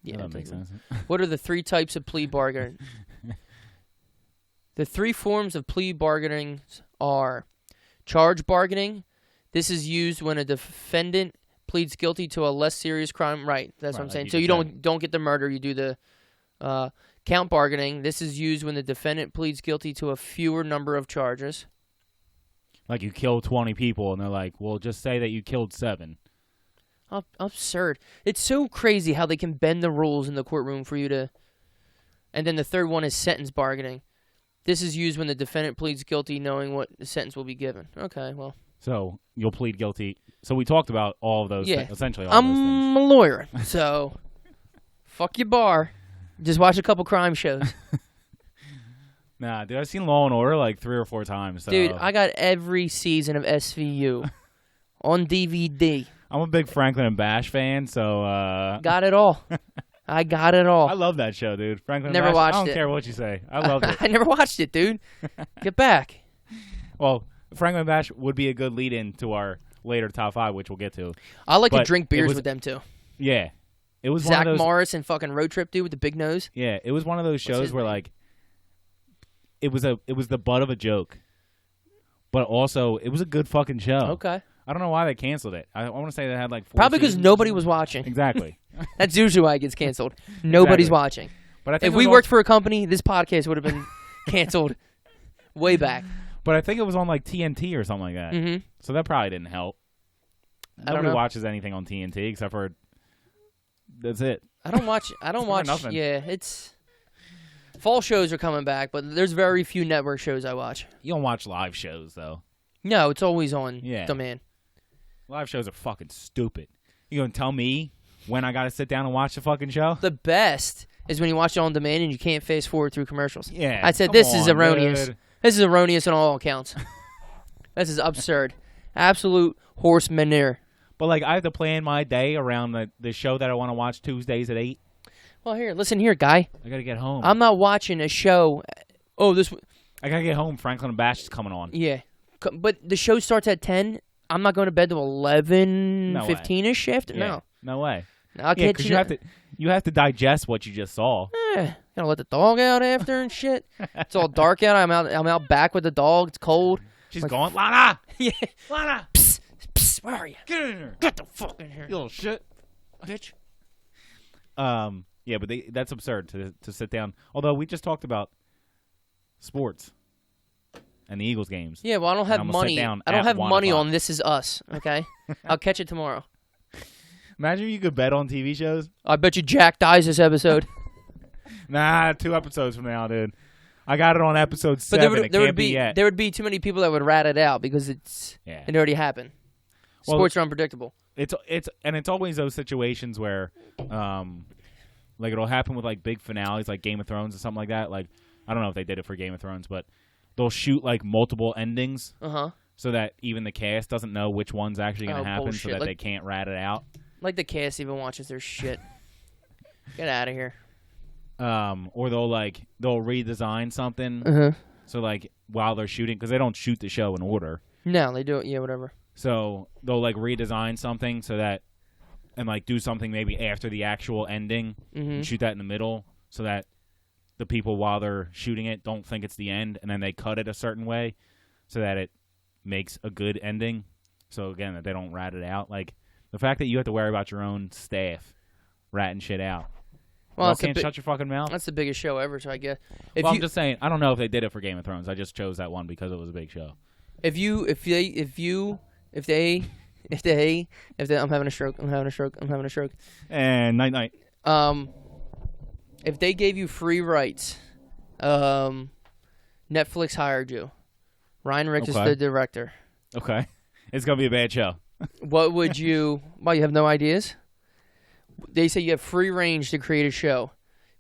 Yeah, that makes sense. What are the 3 types of plea bargaining? The 3 forms of plea bargaining are charge bargaining. This is used when a defendant pleads guilty to a less serious crime. Right, that's what I'm saying. So you don't get the murder. You do the count bargaining. This is used when the defendant pleads guilty to a fewer number of charges. Like you kill 20 people, and they're like, well, just say that you killed 7. Absurd. It's so crazy how they can bend the rules in the courtroom for you to... And then the third one is sentence bargaining. This is used when the defendant pleads guilty knowing what the sentence will be given. Okay, well... So, you'll plead guilty. So, we talked about all of those essentially all I'm those things. I'm a lawyer, so... fuck your bar. Just watch a couple crime shows. Nah, dude, I've seen Law and Order like 3 or 4 times. So. Dude, I got every season of SVU on DVD. I'm a big Franklin and Bash fan, so... Got it all. I got it all. I love that show, dude. Franklin never and Bash. Watched I don't it. care what you say. I loved it. I never watched it, dude. Get back. Well, Franklin and Bash would be a good lead-in to our later top 5, which we'll get to. I like to drink beers with them, too. Yeah. It was Zach one of those, Morris and fucking Road Trip dude with the big nose. Yeah, it was one of those shows where, like, it was the butt of a joke, but also it was a good fucking show. Okay. I don't know why they canceled it. I want to say they had like 4 probably because nobody was watching. Exactly. That's usually why it gets canceled. Nobody's watching. But I think if we worked for a company, this podcast would have been canceled way back. But I think it was on like TNT or something like that. Mm-hmm. So that probably didn't help. Nobody watches anything on TNT except for that's it. I don't watch. Nothing. Yeah, it's fall shows are coming back, but there's very few network shows I watch. You don't watch live shows though. No, it's always on demand. Live shows are fucking stupid. You gonna tell me when I gotta sit down and watch the fucking show? The best is when you watch it on demand and you can't fast forward through commercials. Yeah. I said, come this is on, erroneous. dude. This is erroneous on all accounts. This is absurd. Absolute horse manure. But, like, I have to plan my day around the show that I want to watch Tuesdays at 8. Well, listen here, guy. I gotta get home. I'm not watching a show. Oh, this. I gotta get home. Franklin and Bash is coming on. Yeah. But the show starts at 10. I'm not going to bed till 11, No 15-ish shift? Yeah, no way. I'll Yeah, catch because you. you have to digest what you just saw. Gotta let the dog out after and shit. It's all dark out. I'm out back with the dog. It's cold. She's Like, going, Lana! Yeah. Lana! Psst, psst, where are you? Get in here! Get the fuck in here, You little shit. bitch. Yeah, but that's absurd to sit down. Although we just talked about sports and the Eagles games. Yeah, well, I don't have I'm gonna sit money. down I don't at have 1 money o'clock. on This Is Us, okay? I'll catch it tomorrow. Imagine you could bet on TV shows. I bet you Jack dies this episode. Nah, 2 episodes from now, dude. I got it on episode 7. But there would be yet. there would be too many people that would rat it out because it already happened. Well, Sports are unpredictable. It's always those situations where, like it'll happen with like big finales, like Game of Thrones or something like that. Like I don't know if they did it for Game of Thrones, but they'll shoot like multiple endings, so that even the cast doesn't know which one's actually going to happen, bullshit. so that Like- they can't rat it out. Like the cast even watches their shit. Get out of here. Or they'll redesign something, so like while they're shooting, because they don't shoot the show in order. No, they do it. Yeah, whatever. So they'll like redesign something so that, and like do something maybe after the actual ending, and shoot that in the middle, so that the people while they're shooting it don't think it's the end, and then they cut it a certain way, so that it makes a good ending. So again, that they don't rat it out. Like the fact that you have to worry about your own staff ratting shit out. Well, You can't shut your fucking mouth. That's the biggest show ever, so I guess. I'm just saying. I don't know if they did it for Game of Thrones. I just chose that one because it was a big show. If they, I'm having a stroke. And night. If they gave you free rights, Netflix hired you. Ryan Rick is Okay. the director. Okay, it's gonna be a bad show. What would you? Well, you have no ideas. They say you have free range to create a show.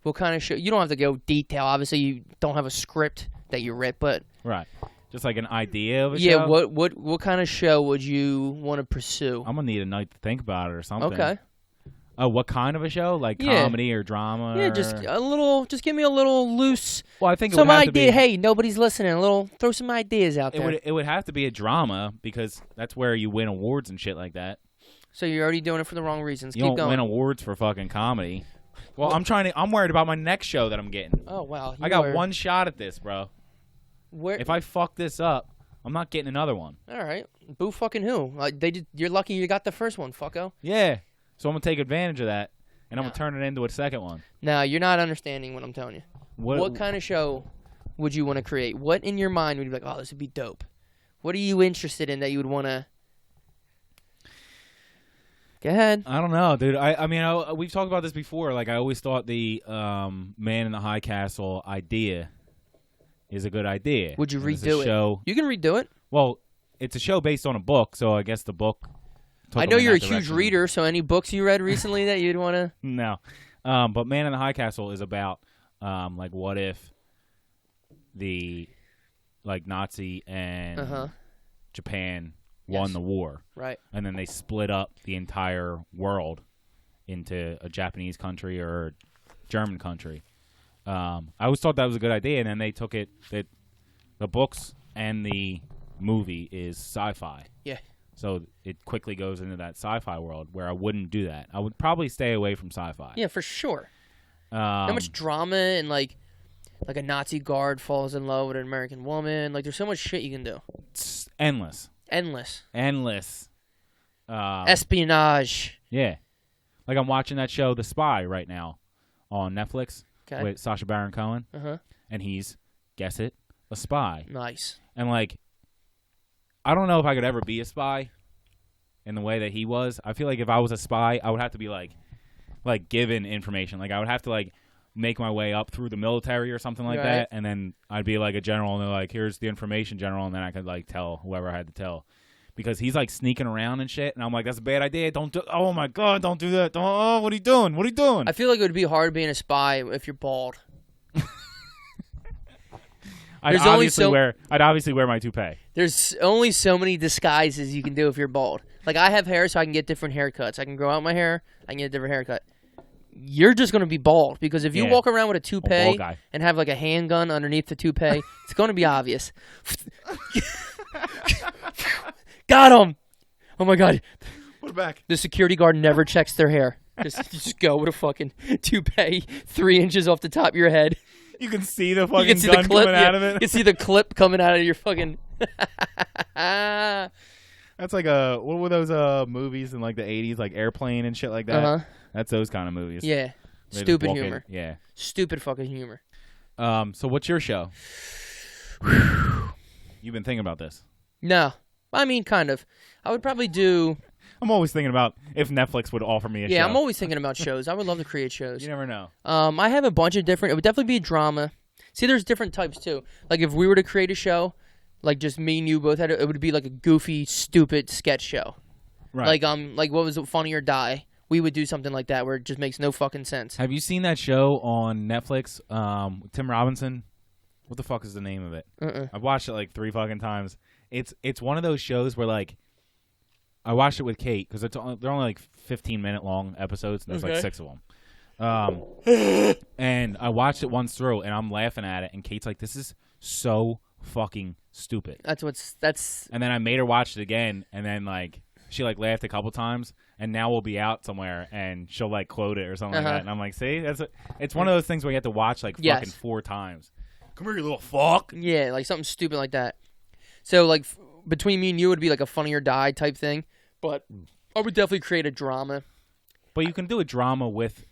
What kind of show? You don't have to go detail. Obviously, you don't have a script that you write, but Right. Just like an idea of a yeah. show? What kind of show would you want to pursue? I'm going to need a night to think about it or something. Okay. Oh, what kind of a show? Like Yeah. comedy or drama? Yeah, or... just give me a little loose. Well, I think it Some would have idea. to be, Hey, nobody's listening. Throw some ideas out there. it would have to be a drama because that's where you win awards and shit like that. So you're already doing it for the wrong reasons. You Keep don't going. win awards for fucking comedy. Well, I'm worried about my next show that I'm getting. Oh wow. I got one shot at this, bro. Where? If I fuck this up, I'm not getting another one. All right. Boo fucking who? You're lucky you got the first one, fucko. Yeah. So I'm going to take advantage of that, and I'm No. going to turn it into a second one. Now, you're not understanding what I'm telling you. What kind of show would you want to create? What in your mind would you be like, oh, this would be dope? What are you interested in that you would want to... Go ahead. I don't know, dude. I mean, we've talked about this before. Like, I always thought the Man in the High Castle idea is a good idea. Would you And it's a redo it? show. You can redo it. Well, it's a show based on a book, so I guess the book took I them know in you're a that huge direction. reader, so any books you read recently that you'd want to... No. But Man in the High Castle is about, like, what if the, like, Nazi and Japan won Yes. the war, Right. and then they split up the entire world into a Japanese country or a German country. I always thought that was a good idea, and then they took it that the books and the movie is sci-fi. Yeah. So it quickly goes into that sci-fi world where I wouldn't do that. I would probably stay away from sci-fi. Yeah, for sure. How much drama and, like a Nazi guard falls in love with an American woman. Like, there's so much shit you can do. It's endless. Endless. Espionage. Yeah. Like I'm watching that show, The Spy, right now on Netflix with Sacha Baron Cohen. And he's, guess it, a spy. Nice. And, like, I don't know if I could ever be a spy in the way that he was. I feel like if I was a spy, I would have to be, like given information. Like, I would have to, like, make my way up through the military or something like that, and then I'd be, like, a general, and they're like, here's the information, general, and then I could, like, tell whoever I had to tell. because he's like sneaking around and shit, and I'm like, that's a bad idea. Don't do. Oh my god, don't do that. Don't, oh, what are you doing? What are you doing? I feel like it would be hard being a spy if you're bald. I'd obviously wear my toupee. There's only so many disguises you can do if you're bald. Like, I have hair, so I can get different haircuts. I can grow out my hair. I can get a different haircut. You're just going to be bald, because if you walk around with a toupee and have, like, a handgun underneath the toupee, it's going to be obvious. Got him! Oh, my God. Put it back. The security guard never checks their hair. Just go with a fucking toupee 3 inches off the top of your head. You can see the fucking gun coming out of it. You can see the clip coming out of your fucking... That's like what were those movies in like the 80s, like Airplane and shit like that? Uh-huh. That's those kind of movies. Yeah. Stupid humor. Yeah. Stupid fucking humor. So what's your show? You've been thinking about this? No. I mean, kind of. I would probably do... I'm always thinking about if Netflix would offer me a show. Yeah, I'm always thinking about shows. I would love to create shows. You never know. I have a bunch of different... It would definitely be drama. See, there's different types, too. Like, if we were to create a show, like just me and you both had it would be like a goofy, stupid sketch show. Right. Like what was it, Funny or Die? We would do something like that where it just makes no fucking sense. Have you seen that show on Netflix, with Tim Robinson? What the fuck is the name of it? I've watched it like 3 fucking times. It's one of those shows where like I watched it with Kate because they're only like 15-minute long episodes, and there's like 6 of them. And I watched it once through, and I'm laughing at it, and Kate's like, "This is so fucking stupid." That's. And then I made her watch it again, and then like she like laughed a couple times, and now we'll be out somewhere, and she'll like quote it or something like that, and I'm like, "See, it's one of those things where you have to watch like fucking 4 times." Come here, you little fuck. Yeah, like something stupid like that. So like between me and you, it would be like a Funny or Die type thing. But I would definitely create a drama. But you can do a drama with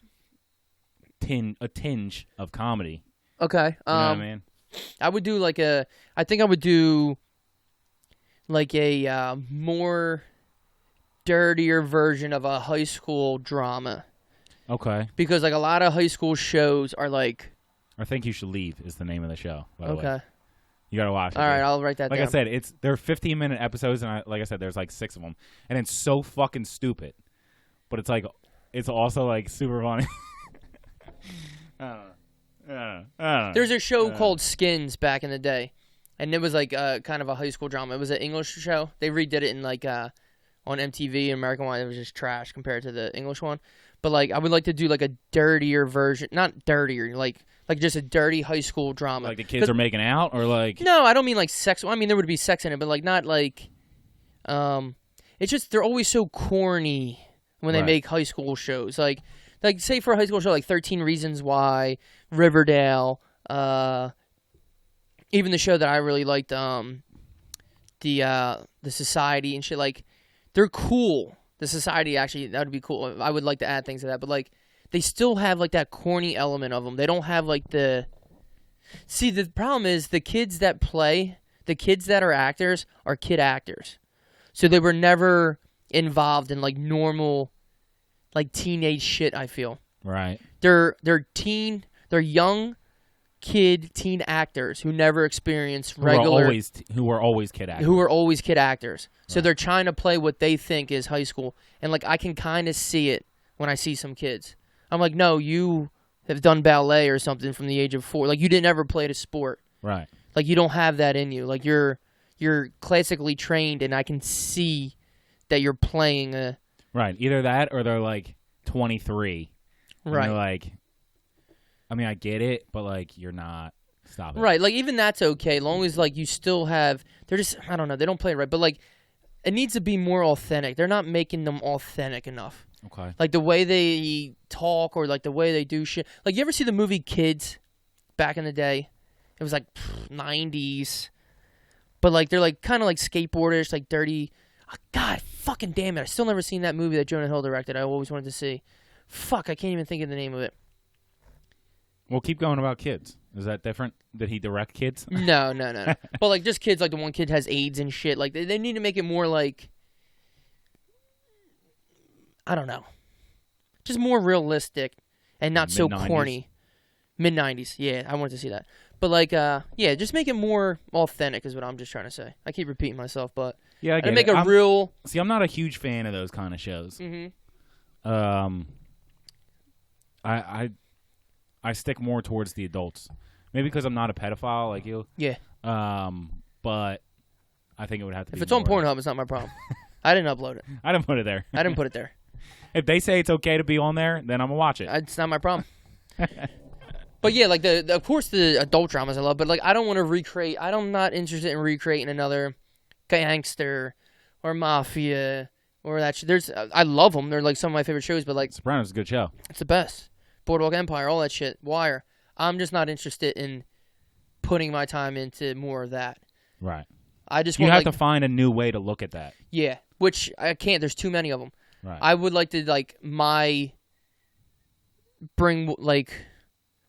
a tinge of comedy. Okay. You know what I mean? I would do like I think I would do like a more dirtier version of a high school drama. Okay. Because like a lot of high school shows are like... I Think You Should Leave is the name of the show, by the way. Okay. You gotta watch it. All right, I'll write that down. Like I said, they're 15-minute episodes, and like I said, there's like 6 of them, and it's so fucking stupid, but it's also like super funny. I don't know. There's a show called Skins back in the day, and it was like kind of a high school drama. It was an English show. They redid it in like on MTV and American one. It was just trash compared to the English one. But like I would like to do like a dirtier version, not dirtier, like just a dirty high school drama. Like the kids are making out, or like... No, I don't mean like sex. I mean there would be sex in it, but like not like... It's just they're always so corny when they make high school shows. Like say for a high school show, like 13 Reasons Why, Riverdale, even the show that I really liked, the Society and shit. Like they're cool. The Society, actually, that would be cool. I would like to add things to that, but like they still have like that corny element of them. They don't have like the... See, the problem is the kids that are actors are kid actors. So they were never involved in like normal, like teenage shit, I feel. Right. They're young teen actors who never experienced regular... Who are always kid actors. Who are always kid actors. So they're trying to play what they think is high school. And like I can kind of see it when I see some kids. I'm like, no, you have done ballet or something from the age of 4. Like you didn't ever play a sport. Right. Like you don't have that in you. Like you're classically trained, and I can see that you're playing a... Right. Either that or they're like 23. Right. And they're like, I mean, I get it, but like you're not. Stop it. Right. Like even that's okay, as long as like you still have... They're just... I don't know. They don't play it right. But like it needs to be more authentic. They're not making them authentic enough. Okay. Like the way they talk or like the way they do shit. Like you ever see the movie Kids back in the day? It was like 90s. But like they're like kind of like skateboarders, like dirty. Oh, God, fucking damn it. I still never seen that movie that Jonah Hill directed. I always wanted to see. Fuck, I can't even think of the name of it. Well, keep going about kids. Is that different? Did he direct kids? No. But like just kids, like the one kid has AIDS and shit. Like they need to make it more like... I don't know. Just more realistic and not so corny. Mid-90s, yeah, I wanted to see that. But like, yeah, just make it more authentic is what I'm just trying to say. I keep repeating myself, but Yeah, I get make it. a real. See, I'm not a huge fan of those kind of shows. I stick more towards the adults. Maybe because I'm not a pedophile like you. Yeah. But I think it would have to be. If it's on Pornhub, it's not my problem. I didn't upload it. I didn't put it there. I didn't put it there. If they say it's okay to be on there, then I'm gonna watch it. It's not my problem. But yeah, like of course the adult dramas I love, but like I don't want to recreate. I'm not interested in recreating another gangster or mafia or that. I love them. They're like some of my favorite shows. But like Sopranos is a good show. It's the best. Boardwalk Empire, all that shit. Wire. I'm just not interested in putting my time into more of that. Right. I just you want, have to find a new way to look at that. Yeah, which I can't. There's too many of them. Right. I would like to bring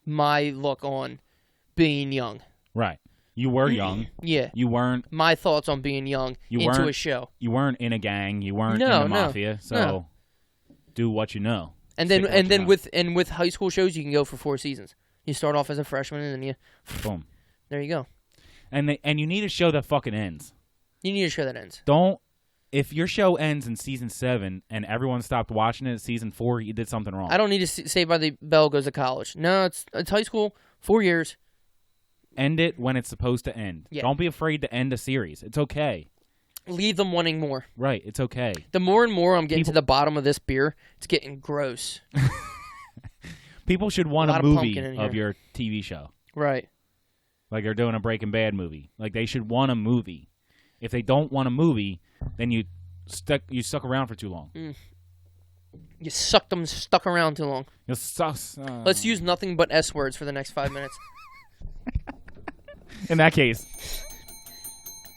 my look on being young. Right. You were young. Yeah. You weren't. My thoughts on being young into a show. You weren't in a gang. You weren't in the mafia. So do what you know. And then with high school shows, you can go for 4 seasons. You start off as a freshman, and then you boom. There you go. And you need a show that fucking ends. You need a show that ends. If your show ends in season 7 and everyone stopped watching it at season 4, you did something wrong. I don't need to say by the Bell goes to college. No, it's high school, 4 years. End it when it's supposed to end. Yeah. Don't be afraid to end a series. It's okay. Leave them wanting more. Right, it's okay. The more and more I'm getting to the bottom of this beer, it's getting gross. People should want a movie of your TV show. Right. Like they're doing a Breaking Bad movie. Like they should want a movie. If they don't want a movie, then you stuck around for too long. You stuck around too long. Let's use nothing but S words for the next 5 minutes. In that case.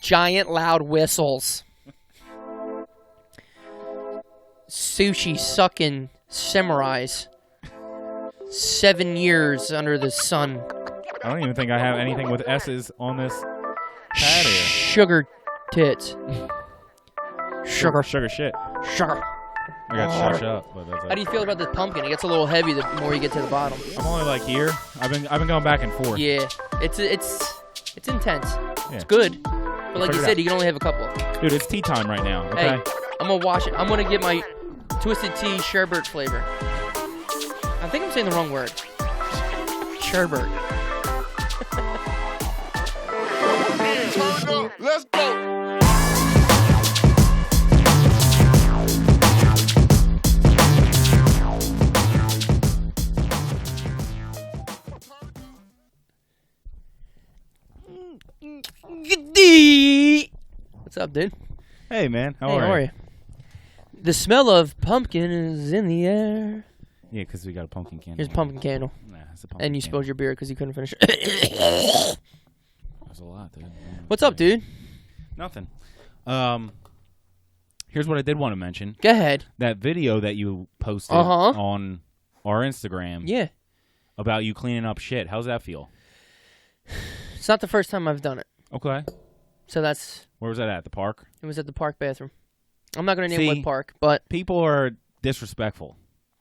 Giant loud whistles. Sushi sucking samurais. 7 years under the sun. I don't even think I have anything with S's on this pad here. Sugar tits. Sugar shit. Sugar. I got shush up. But that's How do you feel about this pumpkin? It gets a little heavy the more you get to the bottom. I'm only like here. I've been going back and forth. Yeah, it's intense. Yeah. It's good, but like you said, you can only have a couple. Dude, it's tea time right now. Okay. Hey, I'm gonna wash it. I'm gonna get my twisted tea sherbet flavor. I think I'm saying the wrong word. Sherbet. Let's go. What's up, dude? Hey, man. How are you? The smell of pumpkin is in the air. Yeah, because we got a pumpkin candle. Here's a pumpkin candle. Nah, it's a pumpkin And you candle. spilled your beer because you couldn't finish it. That's a lot, dude. What's up, dude? Nothing. Here's what I did want to mention. Go ahead. That video that you posted on our Instagram. Yeah. About you cleaning up shit. How's that feel? It's not the first time I've done it. Okay. So that's... Where was that at? The park? It was at the park bathroom. I'm not going to name what park, but... People are disrespectful,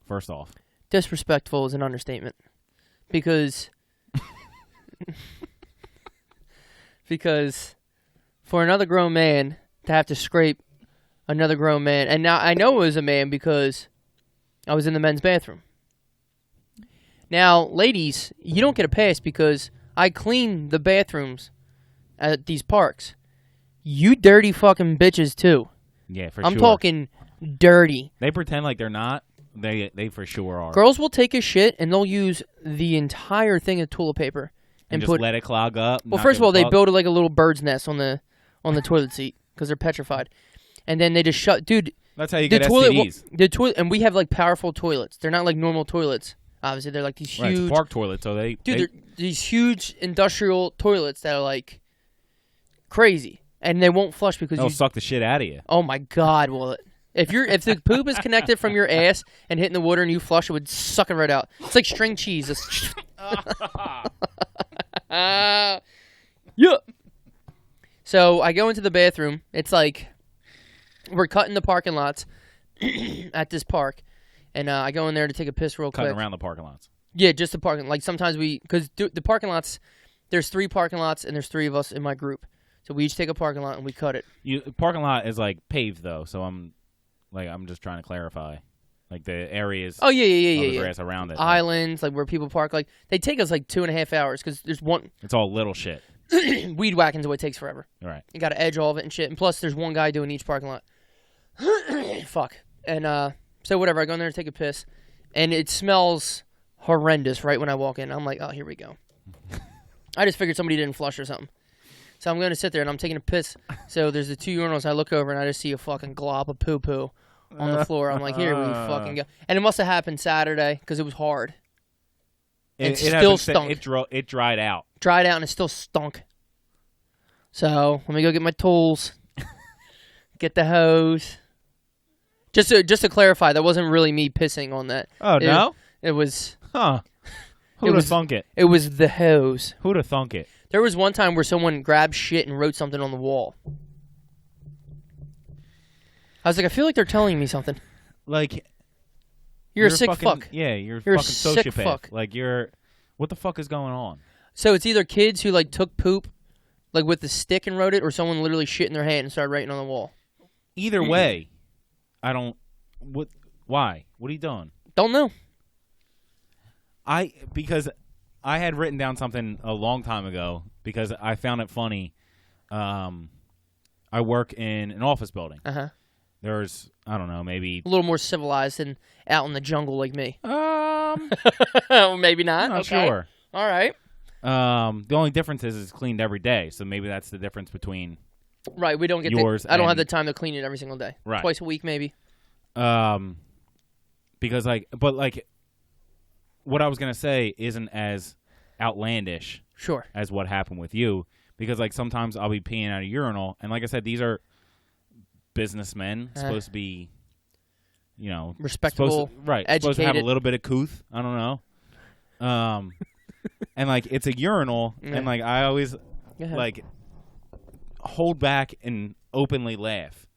first off. Disrespectful is an understatement. Because... because for another grown man to have to scrape another grown man... And now I know it was a man because I was in the men's bathroom. Now, ladies, you don't get a pass because I clean the bathrooms at these parks. You dirty fucking bitches, too. Yeah, for sure. I'm talking dirty. They pretend like they're not. They for sure are. Girls will take a shit, and they'll use the entire thing of toilet paper. And just let it clog up. Well, first of all, they build like a little bird's nest on the toilet seat because they're petrified. And then they just shut... Dude... That's how you get STDs. The toilet, and we have like powerful toilets. They're not like normal toilets. Obviously, they're like these huge... Right, it's a park toilet, so they... Dude, they're these huge industrial toilets that are like crazy. And they won't flush because they'll suck the shit out of you. Oh my God! Well, if the poop is connected from your ass and hitting the water and you flush, it would suck it right out. It's like string cheese. Yeah. So I go into the bathroom. It's like we're cutting the parking lots at this park, and I go in there to take a piss real quick. Cutting around the parking lots. Yeah, just the parking. Like sometimes because the parking lots there's 3 parking lots, and there's 3 of us in my group. So we each take a parking lot, and we cut it. Parking lot is, like, paved, though, so I'm just trying to clarify. Like, the areas of the grass around it. Islands, like, where people park. Like, they take us, like, 2.5 hours, because there's one... It's all little shit. Weed whacking's what takes forever. All right. You got to edge all of it and shit. And plus, there's one guy doing each parking lot. Fuck. And, so whatever, I go in there and take a piss, and it smells horrendous right when I walk in. I'm like, oh, here we go. I just figured somebody didn't flush or something. So I'm going to sit there, and I'm taking a piss. So there's the 2 urinals. I look over, and I just see a fucking glob of poo-poo on the floor. I'm like, here we fucking go. And it must have happened Saturday because it was hard. It still stunk. It dried out. Dried out, and it still stunk. So let me go get my tools. Get the hose. Just to clarify, that wasn't really me pissing on that. Oh, no? It was... Huh. Who'd have thunk it? It was the hose. Who'd have thunk it? There was one time where someone grabbed shit and wrote something on the wall. I was like, I feel like they're telling me something. Like... You're a sick fuck. Yeah, you're a fucking sociopath. Sick fuck. Like, what the fuck is going on? So it's either kids who, like, took poop, like, with the stick and wrote it, or someone literally shit in their hand and started writing on the wall. Either way, I don't... Why? What are you doing? Don't know. Because I had written down something a long time ago because I found it funny. I work in an office building. Uh-huh. There's, I don't know, maybe... A little more civilized than out in the jungle like me. Maybe not. Not okay. sure. All right. The only difference is it's cleaned every day, so maybe that's the difference between right. We don't get yours. I don't have the time to clean it every single day. Right. Twice a week, maybe. Because what I was gonna say isn't as outlandish, sure, as what happened with you. Because like sometimes I'll be peeing at a urinal, and like I said, these are businessmen supposed to be, respectable, educated. Supposed to have a little bit of couth. I don't know. And like it's a urinal, and like I always like hold back and openly laugh.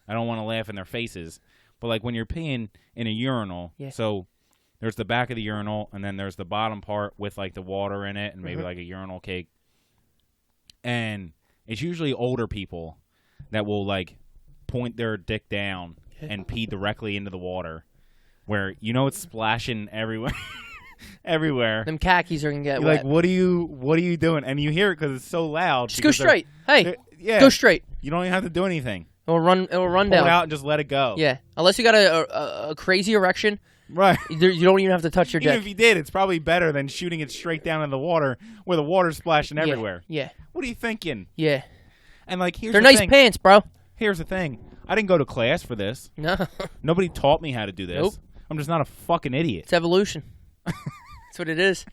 I don't want to laugh in their faces, but like when you're peeing in a urinal, so there's the back of the urinal, and then there's the bottom part with like the water in it, and maybe like a urinal cake. And it's usually older people that will like point their dick down and pee directly into the water, where it's splashing everywhere. Everywhere. Them khakis are gonna get You're wet. like, what are you doing? And you hear it because it's so loud. Just go straight. Hey, go straight. You don't even have to do anything. It'll run Pull down. it out and just let it go. Yeah, unless you got a crazy erection. Right. You don't even have to touch your dick. Even if you did, it's probably better than shooting it straight down in the water where the water's splashing everywhere. Yeah. What are you thinking? Yeah. And like, they're nice pants, bro. Here's the thing. I didn't go to class for this. No. Nobody taught me how to do this. Nope. I'm just not a fucking idiot. It's evolution. That's what it is.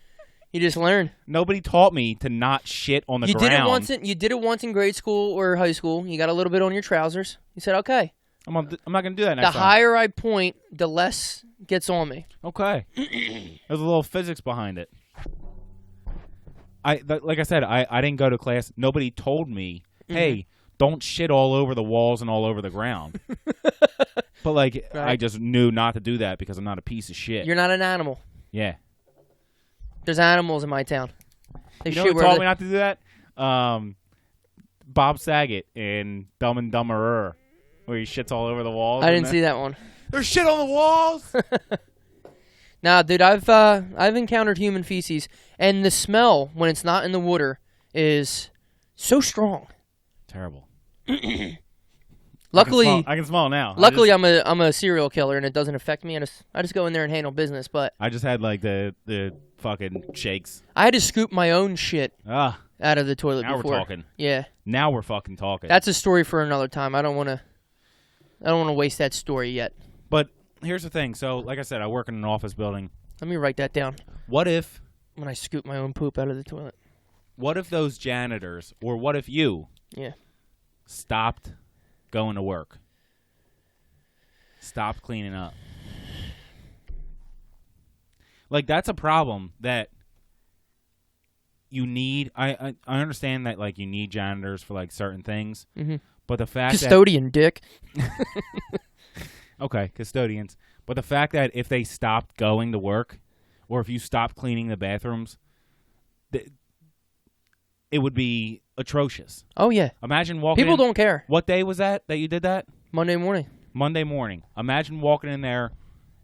You just learn. Nobody taught me to not shit on the ground. You did it once in grade school or high school. You got a little bit on your trousers. You said, okay. I'm not going to do that next time. The higher I point, the less gets on me. Okay. There's a little physics behind it. Like I said, I didn't go to class. Nobody told me, hey, don't shit all over the walls and all over the ground. But like, I just knew not to do that because I'm not a piece of shit. You're not an animal. Yeah. There's animals in my town. You know who told me not to do that? Bob Saget in Dumb and Dumberer, where he shits all over the walls. I didn't see that one. There's shit on the walls. Nah, dude, I've encountered human feces, and the smell when it's not in the water is so strong. Terrible. Luckily, I can smell it now. Luckily, I'm a serial killer, and it doesn't affect me. I just go in there and handle business. But I just had like the fucking shakes. I had to scoop my own shit out of the toilet now before. We're talking. Yeah. Now we're fucking talking. That's a story for another time. I don't want to waste that story yet. But here's the thing. So, like I said, I work in an office building. Let me write that down. What if when I scoop my own poop out of the toilet? What if those janitors, or what if you, stopped going to work? Stopped cleaning up. Like, that's a problem that you need. I understand that, like, you need janitors for, like, certain things. Mm-hmm. But the fact Custodian, dick. Okay, custodians. But the fact that if they stopped going to work, or if you stopped cleaning the bathrooms, it would be atrocious. Oh, yeah. Imagine walking People don't care. What day was that you did that? Monday morning. Monday morning. Imagine walking in there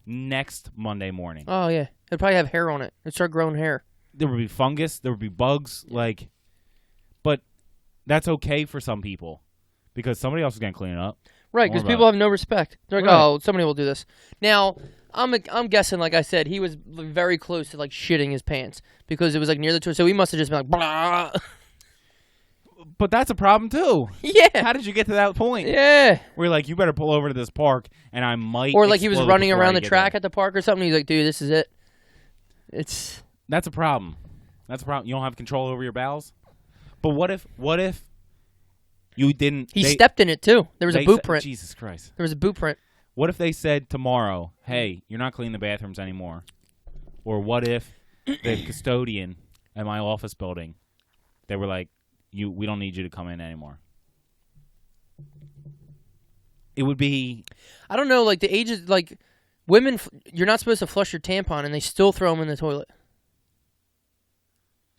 next Monday morning. Oh, yeah. It'd probably have hair on it. It'd start growing hair. There would be fungus. There would be bugs. But that's okay for some people because somebody else is going to clean it up. Right, because people have no respect. They're like, right. oh, somebody will do this. Now, I'm guessing, like I said, he was very close to, like, shitting his pants because it was, like, near the toilet. So he must have just been like, blah. But that's a problem, too. Yeah. How did you get to that point? Yeah. Where, like, you better pull over to this park, and I might Or, like, he was running around the track there. at the park or something. He's like, dude, this is it. That's a problem. That's a problem. You don't have control over your bowels? But what if you didn't... He stepped in it, too. There was a boot print. Jesus Christ. There was a boot print. What if they said tomorrow, hey, you're not cleaning the bathrooms anymore? Or what if the custodian at my office building, they were like, we don't need you to come in anymore? It would be... I don't know, like, the ages, like, women, you're not supposed to flush your tampon, and they still throw them in the toilet.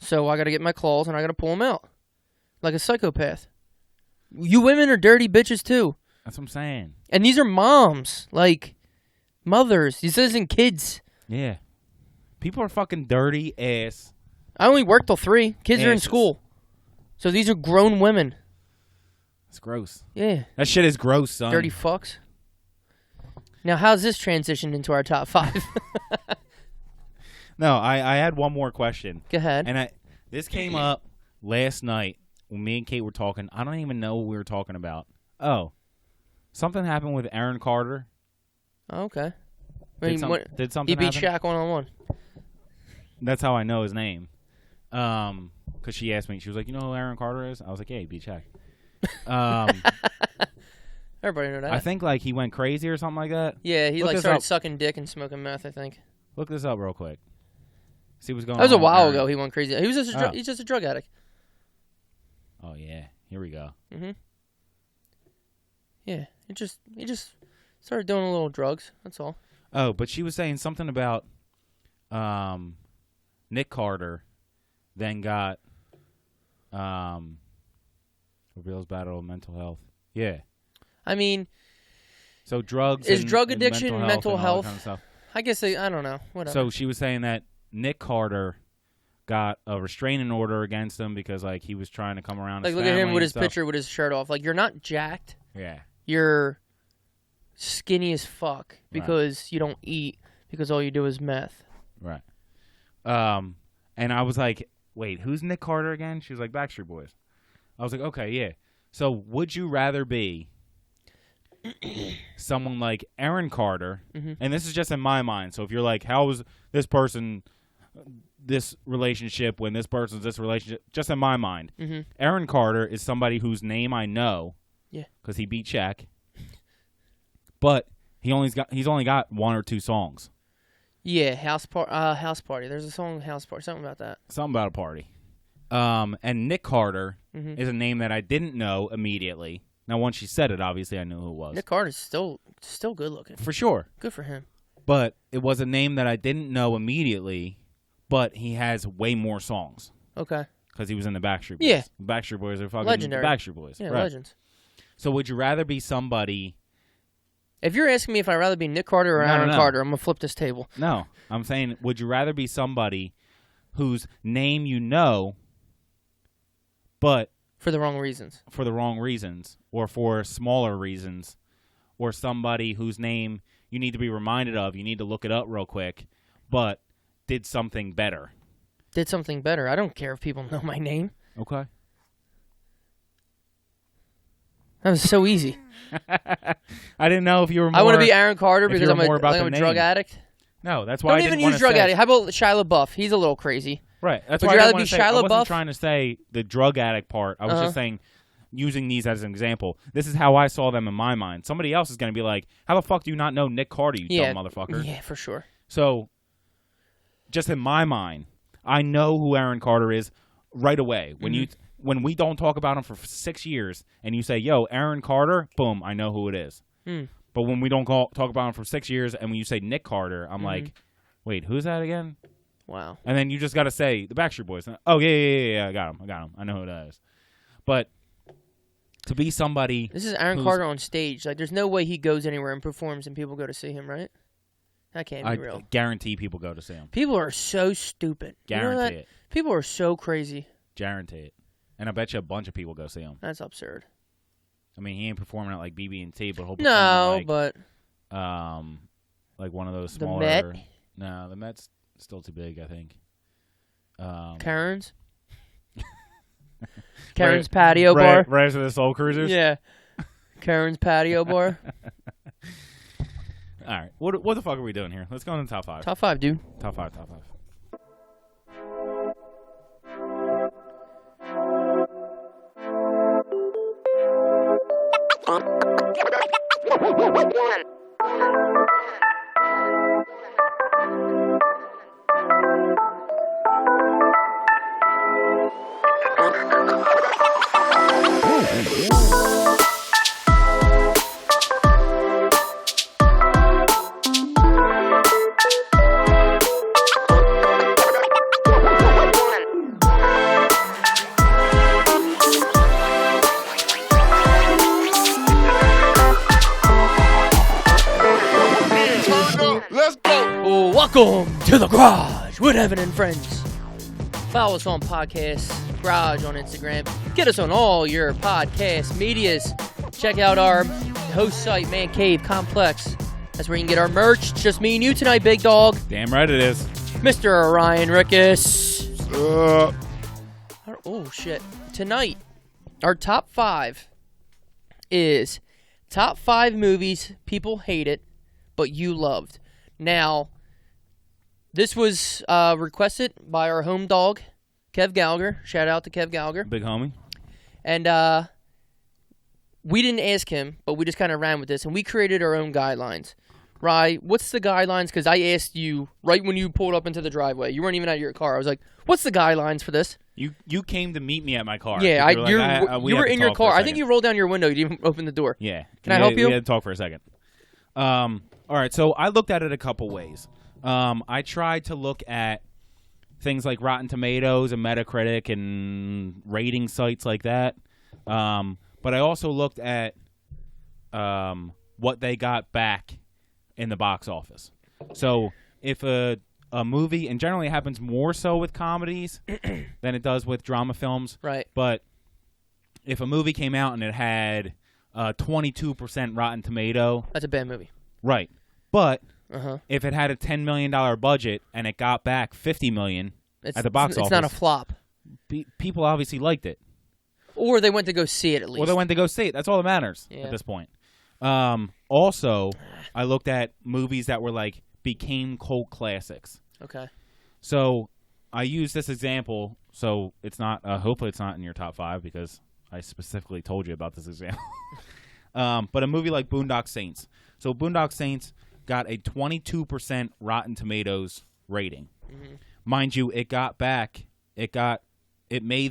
So I got to get my claws, and I got to pull them out. Like a psychopath. You women are dirty bitches, too. That's what I'm saying. And these are moms. Like, mothers. This isn't kids. Yeah. People are fucking dirty ass. I only work till 3. Kids are in asses. school. So these are grown women. It's gross. Yeah. That shit is gross, son. Dirty fucks. Now, how's this transitioned into our top 5? No, I had one more question. Go ahead. And this came up last night when me and Kate were talking. I don't even know what we were talking about. Oh. Something happened with Aaron Carter. Oh, okay. Did something He beat happen? Shaq one-on-one. That's how I know his name. Because she asked me. She was like, you know who Aaron Carter is? I was like, yeah, he beat Shaq. Everybody know that. I think like he went crazy or something like that. Yeah, he Look like this started up. sucking dick and smoking meth, I think. Look this up real quick. See what's going on. That was a with while Aaron. ago he went crazy. He was just he's just a drug addict. Oh, yeah. Here we go. Mm-hmm. Yeah, he just started doing a little drugs. That's all. Oh, but she was saying something about Nick Carter then got reveals battle with mental health. Yeah. I mean, so drugs is and, drug and addiction and mental and all that health? kind of stuff. I guess I don't know. Whatever. So she was saying that Nick Carter got a restraining order against him because like he was trying to come around. Like his look at him family with and his stuff. picture with his shirt off. Like you're not jacked. Yeah. You're skinny as fuck because you don't eat because all you do is meth. Right. And I was like, wait, who's Nick Carter again? She was like, Backstreet Boys. I was like, okay, yeah. So would you rather be someone like Aaron Carter, and this is just in my mind, so if you're like, how was this person this relationship when this person's this relationship, just in my mind, Aaron Carter is somebody whose name I know because he beat Shaq, but he's only got 1 or 2 songs. Yeah, House Party. There's a song, House Party, something about that. Something about a party. And Nick Carter is a name that I didn't know immediately. Now, once she said it, obviously I knew who it was. Nick Carter's still good looking. For sure. Good for him. But it was a name that I didn't know immediately, but he has way more songs. Okay. Because he was in the Backstreet Boys. Yeah. The Backstreet Boys are fucking Legendary. the Backstreet Boys. Yeah, right. legends. So would you rather be somebody... If you're asking me if I'd rather be Nick Carter or Aaron Carter, I'm going to flip this table. No. I'm saying, would you rather be somebody whose name you know, but... For the wrong reasons. For the wrong reasons, or for smaller reasons, or somebody whose name you need to be reminded of, you need to look it up real quick, but did something better. Did something better. I don't care if people know my name. Okay. That was so easy. I didn't know if you were more... I want to be Aaron Carter because I'm a name. drug addict. No, that's why I didn't even want use to drug say... addict. How about Shia LaBeouf? He's a little crazy. Right. That's Would why you I rather didn't be want to say... I Shia wasn't LaBeouf? trying to say the drug addict part. I was just saying, using these as an example. This is how I saw them in my mind. Somebody else is going to be like, how the fuck do you not know Nick Carter, you dumb motherfucker? Yeah, for sure. So, just in my mind, I know who Aaron Carter is right away. When we don't talk about him for 6 years, and you say, yo, Aaron Carter, boom, I know who it is. But when we don't talk about him for 6 years, and when you say Nick Carter, I'm like, wait, who's that again? Wow. And then you just got to say the Backstreet Boys. Oh, yeah, I got him. I know who that is. But to be somebody... This is Aaron Carter on stage. Like, there's no way he goes anywhere and performs and people go to see him, right? That can't be real. I guarantee people go to see him. People are so stupid. Guarantee it. People are so crazy. Guarantee it. And I bet you a bunch of people go see him. That's absurd. I mean, he ain't performing at like BB&T, but he'll perform like one of those smaller... The Met? No, the Met's still too big, I think. Karen's? Karen's Patio Bar? Right after the Soul Cruisers? Yeah. Karen's Patio Bar? All right. What the fuck are we doing here? Let's go on the top 5. Top 5, dude. Top 5. Welcome to the Garage with Evan and Friends. Follow us on Podcast Garage on Instagram. Get us on all your podcast medias. Check out our host site, Man Cave Complex. That's where you can get our merch. It's just me and you tonight, big dog. Damn right it is. Mr. Ryan Rickus. Oh, shit. Tonight, our top 5 is top 5 movies people hated, but you loved. Now, this was requested by our home dog, Kev Gallagher. Shout out to Kev Gallagher. Big homie. And we didn't ask him, but we just kind of ran with this, and we created our own guidelines. Rye, what's the guidelines? Because I asked you right when you pulled up into the driveway. You weren't even at your car. I was like, what's the guidelines for this? You came to meet me at my car. Yeah, you were in your car. I think you rolled down your window. You didn't even open the door. Yeah. Can I help you? We had to talk for a second. All right, so I looked at it a couple ways. I tried to look at things like Rotten Tomatoes and Metacritic and rating sites like that. But I also looked at what they got back in the box office. So if a movie, and generally it happens more so with comedies than it does with drama films. Right. But if a movie came out and it had 22% Rotten Tomato. That's a bad movie. Right. But if it had a $10 million budget and it got back $50 million at the box office. It's not a flop. People obviously liked it. Or they went to go see it at least. Or they went to go see it. That's all that matters at this point. Also, I looked at movies that were like became cult classics. Okay. So I used this example. So it's not. Hopefully, it's not in your top 5 because I specifically told you about this example. But a movie like Boondock Saints. So Boondock Saints got a 22% Rotten Tomatoes rating. Mm-hmm. Mind you, it made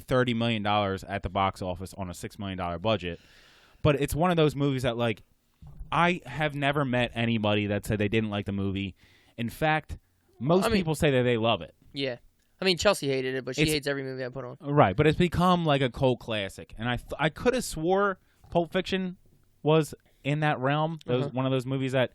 $30 million at the box office on a $6 million budget. But it's one of those movies that, like, I have never met anybody that said they didn't like the movie. In fact, most people say that they love it. Yeah. I mean, Chelsea hated it, but she hates every movie I put on. Right, but it's become like a cult classic. And I could have swore Pulp Fiction was in that realm. One of those movies that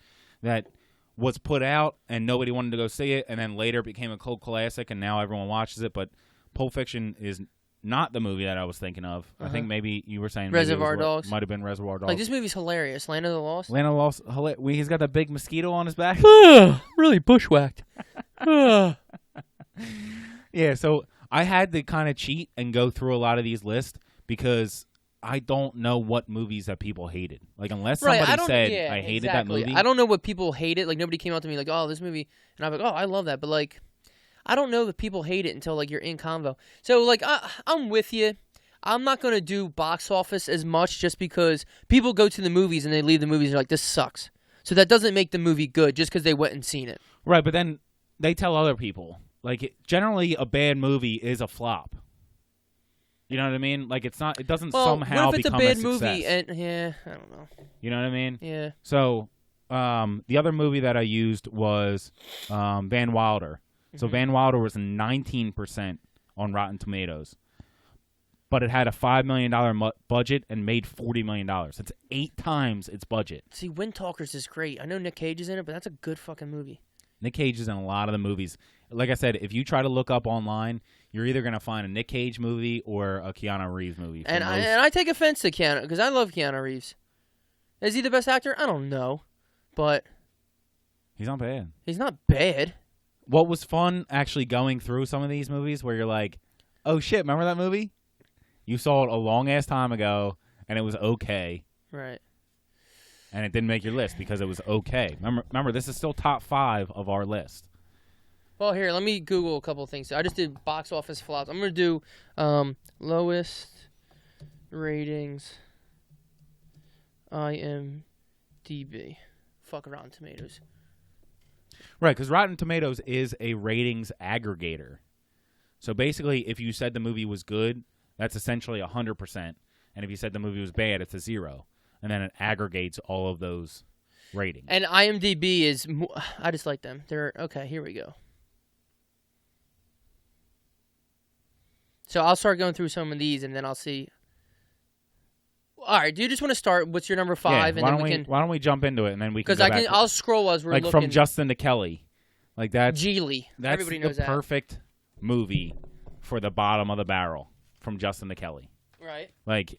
was put out and nobody wanted to go see it, and then later became a cult classic, and now everyone watches it. But Pulp Fiction is not the movie that I was thinking of. I think maybe you were saying Reservoir Dogs. Might have been Reservoir Dogs. Like, this movie's hilarious. Land of the Lost. Land of the Lost. He's got that big mosquito on his back. Really bushwhacked. Yeah, so I had to kind of cheat and go through a lot of these lists because I don't know what movies that people hated. Like, unless somebody said, I hated that movie. I don't know what people hated. Like, nobody came out to me like, oh, this movie. And I'm like, oh, I love that. But, like, I don't know that people hate it until, like, you're in convo. So, like, I'm with you. I'm not going to do box office as much just because people go to the movies and they leave the movies and they're like, this sucks. So that doesn't make the movie good just because they went and seen it. Right, but then they tell other people. Like, generally a bad movie is a flop. You know what I mean? Like, it's not. It doesn't somehow become a success. What if it's a bad movie? And yeah, I don't know. You know what I mean? Yeah. So, the other movie that I used was Van Wilder. So Van Wilder was 19% on Rotten Tomatoes. But it had a $5 million budget and made $40 million. It's 8 times its budget. See, Wind Talkers is great. I know Nick Cage is in it, but that's a good fucking movie. Nick Cage is in a lot of the movies. Like I said, if you try to look up online, you're either going to find a Nick Cage movie or a Keanu Reeves movie. And I take offense to Keanu, because I love Keanu Reeves. Is he the best actor? I don't know. But he's not bad. He's not bad. What was fun actually going through some of these movies where you're like, oh shit, remember that movie? You saw it a long-ass time ago, and it was okay. Right. And it didn't make your list because it was okay. Remember, this is still top 5 of our list. Well, here, let me Google a couple of things. I just did box office flops. I'm going to do lowest ratings IMDb. Fuck Rotten Tomatoes. Right, because Rotten Tomatoes is a ratings aggregator. So basically, if you said the movie was good, that's essentially 100%. And if you said the movie was bad, it's a 0. And then it aggregates all of those ratings. And IMDb is... I just like them. They're... Okay, here we go. So I'll start going through some of these, and then I'll see... All right, do you just want to start? What's your number 5? Yeah, and then we can... Why don't we jump into it, and then we can Because go back I'll scroll as we're like looking. from Justin to Kelly. Like that's... Geely. That's Everybody knows the that. perfect movie for the bottom of the barrel from Justin to Kelly. Right. Like...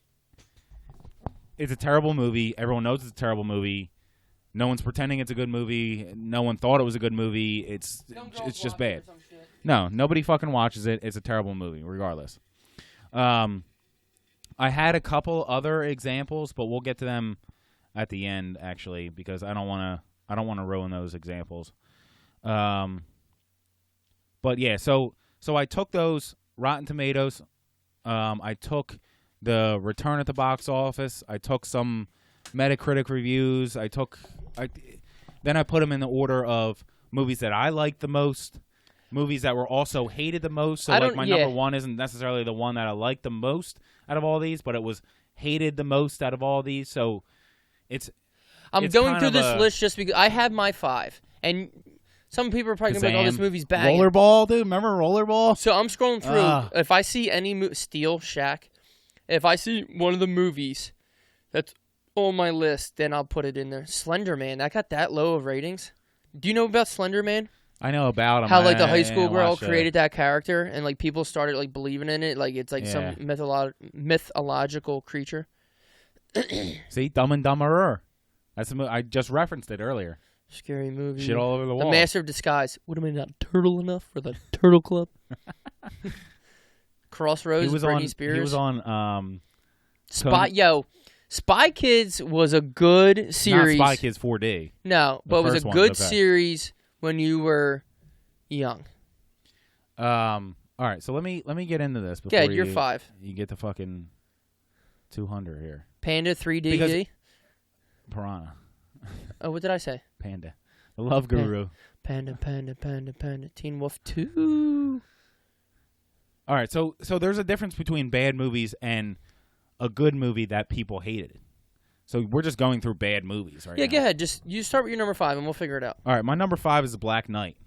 It's a terrible movie. Everyone knows it's a terrible movie. No one's pretending it's a good movie. No one thought it was a good movie. It's just bad. No, nobody fucking watches it. It's a terrible movie, regardless. I had a couple other examples, but we'll get to them at the end, actually, because I don't want to ruin those examples. But yeah, so I took those Rotten Tomatoes. I took the return at the box office. I took some Metacritic reviews. Then I put them in the order of movies that I liked the most, movies that were also hated the most. So like my number 1 isn't necessarily the one that I liked the most out of all these, but it was hated the most out of all these. So I'm going through this list just because I have my 5, and some people are probably going to be like, oh, this movie's bad. Rollerball, dude. Remember Rollerball? So I'm scrolling through. If I see any Steel Shack, if I see one of the movies that's on my list, then I'll put it in there. Slender Man, that got that low of ratings. Do you know about Slender Man? I know about him. How like the high school girl created that character, and like people started like believing in it, like it's like some mythological creature. See, Dumb and Dumberer. That's the movie. I just referenced it earlier. Scary movie. Shit all over the wall. The Master of Disguise. What am I not turtle enough for the Turtle Club? Crossroads. Britney Spears. He was on. Spy Kids was a good series. Not Spy Kids 4D. No, but it was a good series when you were young. All right, so let me get into this before you're 5. You get the fucking 200 here. Panda 3D. Piranha. Oh, what did I say? Panda. The Love Guru. Panda. Teen Wolf 2. All right, so there's a difference between bad movies and a good movie that people hated. So we're just going through bad movies right now. Yeah, go ahead. Just you start with your number 5, and we'll figure it out. All right, my number 5 is The Black Knight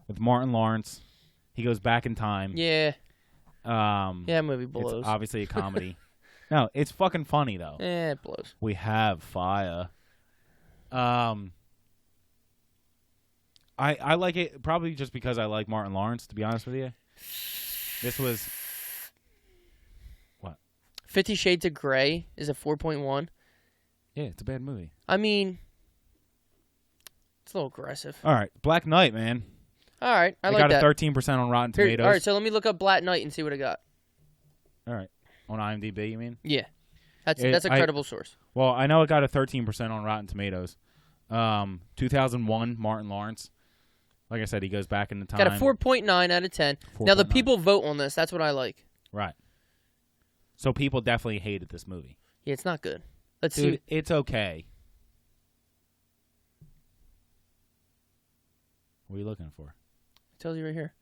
with Martin Lawrence. He goes back in time. Yeah. Yeah, movie blows. It's obviously a comedy. No, it's fucking funny though. It blows. We have fire. I like it probably just because I like Martin Lawrence, to be honest with you. This was... What? 50 Shades of Grey is a 4.1. Yeah, it's a bad movie. I mean, it's a little aggressive. All right, Black Knight, man. All right, I like that. that. Got a 13% on Rotten Tomatoes. All right, so let me look up Black Knight and see what I got. All right. On IMDb, you mean? Yeah. That's a credible source. Well, I know it got a 13% on Rotten Tomatoes. 2001, Martin Lawrence. Like I said, he goes back in the time. Got a 4.9 out of 10. 4. Now, the people vote on this. That's what I like. Right. So people definitely hated this movie. Yeah, it's not good. Let's Dude, see. It's okay. What are you looking for? It tells you right here.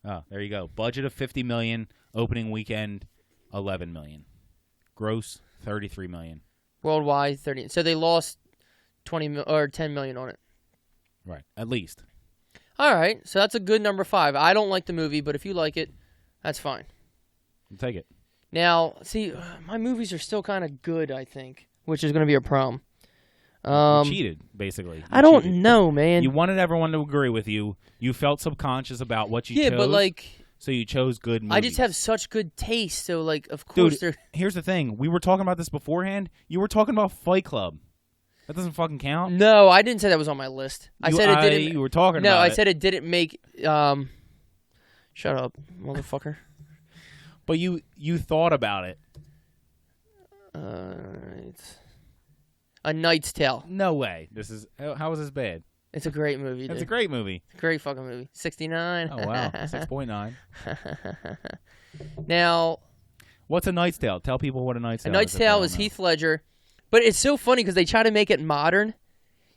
Oh, there you go. Budget of $50 million. Opening weekend, $11 million. Gross, $33 million. Worldwide, 30. So they lost $10 million on it. Right, at least. All right, so that's a good number 5. I don't like the movie, but if you like it, that's fine. I'll take it. Now, see, my movies are still kind of good, I think, which is going to be a problem. You cheated, basically. You I don't cheated. know, man. You wanted everyone to agree with you. You felt subconscious about what you chose. Yeah, but like, so you chose good movies. I just have such good taste, so like, of course, Dude, here's the thing. We were talking about this beforehand. You were talking about Fight Club. That doesn't fucking count. No, I didn't say that was on my list. I said it didn't. You were talking about it. No, I said it didn't make. Shut up, motherfucker. But you thought about it. It's A Knight's Tale. No way. How is this bad? It's a great movie. It's a great movie. Great fucking movie. 69. Oh wow, 6.9. Now, what's A Knight's Tale? Tell people what A Knight's Tale is. A Knight's Tale is Heath Ledger, but it's so funny because they try to make it modern,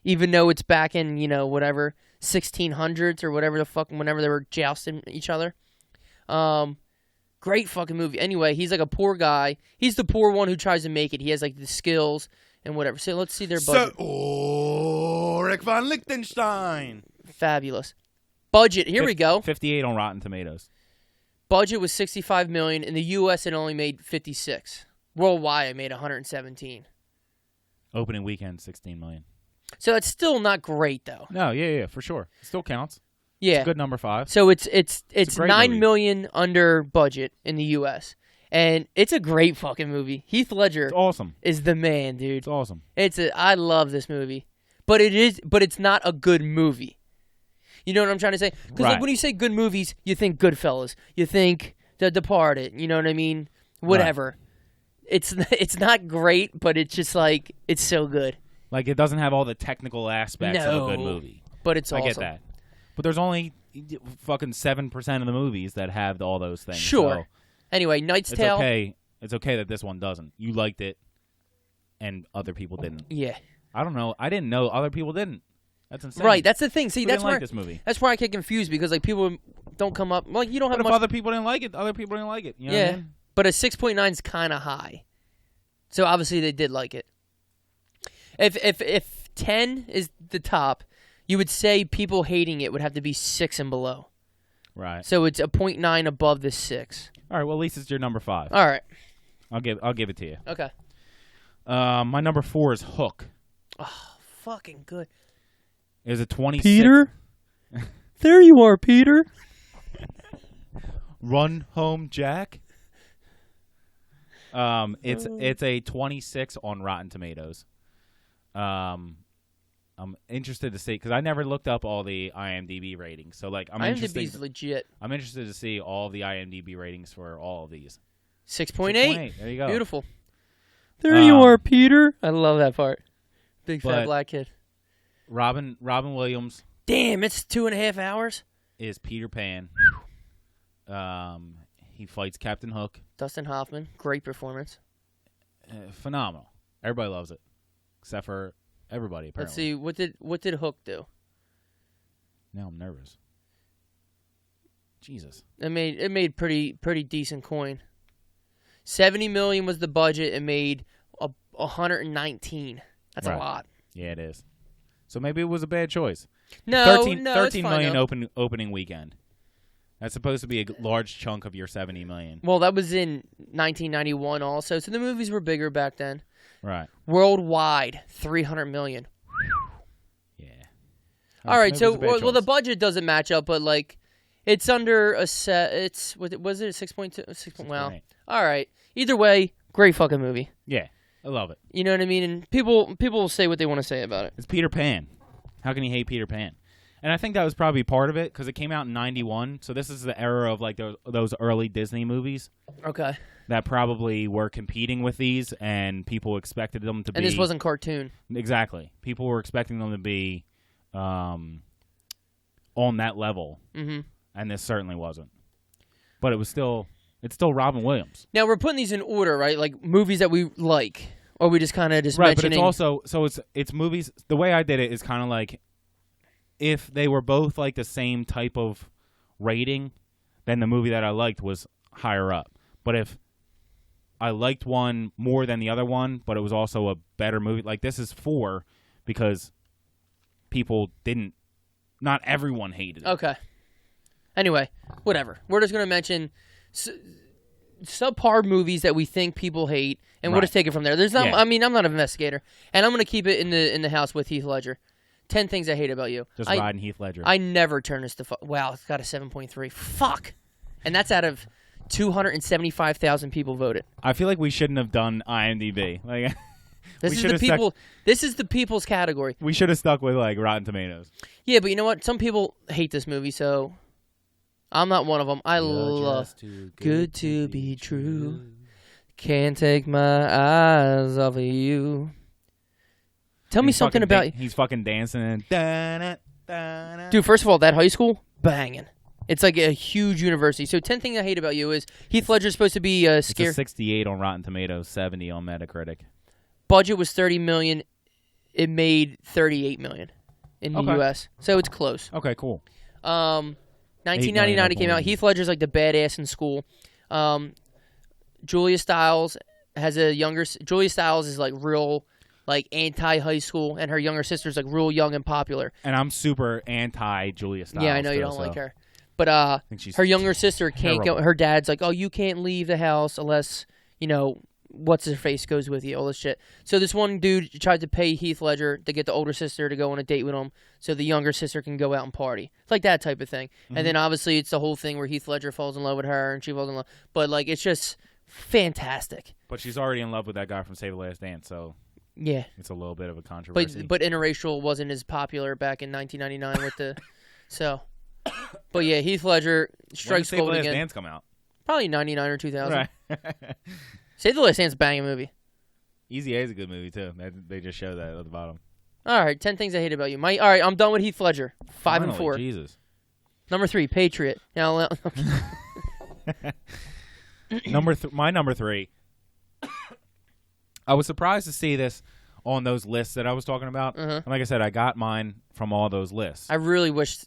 even though it's back in whatever 1600s or whatever the fuck, whenever they were jousting each other. Great fucking movie. Anyway, he's like a poor guy. He's the poor one who tries to make it. He has like the skills and whatever. So let's see their budget. Ulrich von Liechtenstein. Fabulous. Budget. Here we go. 58 on Rotten Tomatoes. Budget was $65 million. In the U.S., it only made $56. Worldwide, it made $117. Opening weekend, $16 million. So that's still not great, though. No, yeah, for sure. It still counts. Yeah, It's a good number 5. So it's a great $9 movie. million under budget in the U.S. and it's a great fucking movie. Heath Ledger It's awesome. is the man, dude. It's awesome. I love this movie, but it's not a good movie. You know what I'm trying to say? Because like Right. when you say good movies, you think Goodfellas, you think The Departed. You know what I mean? Whatever. Right. It's not great, but it's just like it's so good. Like it doesn't have all the technical aspects of a good movie. But it's awesome. I get that. But there's only fucking 7% of the movies that have all those things. Sure. So Anyway, Knight's it's Tale. okay. It's okay that this one doesn't. You liked it, and other people didn't. Yeah. I don't know. I didn't know other people didn't. That's insane. Right. That's the thing. See, Who that's didn't where like this movie. That's where I get confused because like people don't come up. Like you don't have But if much. other people didn't like it, other people didn't like it. You know what I mean? But a 6.9 is kind of high. So obviously they did like it. If 10 is the top, you would say people hating it would have to be 6 and below. Right. So it's a 0.9 above the 6. All right. Well, at least it's your number 5. All right. I'll give it to you. Okay. My number 4 is Hook. Oh, fucking good. It was a 26. Peter? There you are, Peter. Run Home Jack. It's a 26 on Rotten Tomatoes. I'm interested to see because I never looked up all the IMDb ratings. So like IMDb's legit. I'm interested to see all the IMDb ratings for all of these. 6.8. There you go. Beautiful. There you are, Peter. I love that part. Big fat But- black kid. Robin Williams Damn, it's 2.5 hours. is Peter Pan. He fights Captain Hook. Dustin Hoffman, great performance. Phenomenal. Everybody loves it, except for everybody. Apparently. Let's see, what did Hook do? Now I'm nervous. Jesus. It made pretty decent coin. $70 million was the budget. It made 119. That's Right. a lot. Yeah, it is. So maybe it was a bad choice. No, 13 it's fine, million though. opening weekend. That's supposed to be a large chunk of your 70 million. Well, that was in 1991 also, so the movies were bigger back then. Right. Worldwide, $300 million. Yeah. All right, maybe so it was a bad well, the choice. budget doesn't match up, but like, it's under a set. It's was it a 6.2? 6. Wow. 6.8. All right. Either way, great fucking movie. Yeah, I love it. You know what I mean? And people will say what they want to say about it. It's Peter Pan. How can you hate Peter Pan? And I think that was probably part of it because it came out in 91. So this is the era of like those early Disney movies Okay. that probably were competing with these, and people expected them to be. And this wasn't cartoon. Exactly. People were expecting them to be on that level, and this certainly wasn't. But it's still Robin Williams. Now we're putting these in order, right? Like movies that we like, or we just kind of just Right, mentioning. but it's also it's movies. The way I did it is kind of like if they were both like the same type of rating, then the movie that I liked was higher up. But if I liked one more than the other one, but it was also a better movie, like this is 4 because people didn't not everyone hated it. Okay. Anyway, whatever. We're just going to mention subpar movies that we think people hate, and we'll just take it from there. There's not. Yeah. I mean, I'm not an investigator, and I'm going to keep it in the house with Heath Ledger. 10 things I hate about you. Just riding Heath Ledger. I never turn this to. Wow, it's got a 7.3. Fuck. And that's out of 275,000 people voted. I feel like we shouldn't have done IMDb. Like, This is the people's category. we should have stuck with like Rotten Tomatoes. Yeah, but you know what? Some people hate this movie, so I'm not one of them. I love good to be true. Can't take my eyes off of you. Tell me something about He's fucking dancing and Dude, first of all, that high school, banging. It's like a huge university. So 10 things I hate about you is Heath Ledger's supposed to be scary. It's a 68 on Rotten Tomatoes, 70 on Metacritic. Budget was $30 million. It made $38 million in the U.S. So it's close. Okay, cool. 1999 it came out. Heath Ledger's like the badass in school. Julia Stiles has a younger. Julia Stiles is like real, like anti-high school, and her younger sister's like real young and popular. And I'm super anti Julia Stiles. Yeah, I know you don't like her, but her younger sister can't go. Her dad's like, "Oh, you can't leave the house unless what's his face goes with you." All this shit. So this one dude tried to pay Heath Ledger to get the older sister to go on a date with him, so the younger sister can go out and party. It's like that type of thing. Mm-hmm. And then obviously it's the whole thing where Heath Ledger falls in love with her and she falls in love. But like it's just fantastic. But she's already in love with that guy from Save the Last Dance, so yeah, it's a little bit of a controversy. But interracial wasn't as popular back in 1999 with the so. But yeah, Heath Ledger strikes gold again. When did Save the Last Dance come out? Probably 99 or 2000. Right. Save the Last Dance, banging movie. Easy A is a good movie too. They just show that at the bottom. All right, 10 things I hate about you. All right, I'm done with Heath Ledger. 5 and 4. Jesus. Number 3, Patriot. Now, my number 3. I was surprised to see this on those lists that I was talking about. Uh-huh. And like I said, I got mine from all those lists. I really wish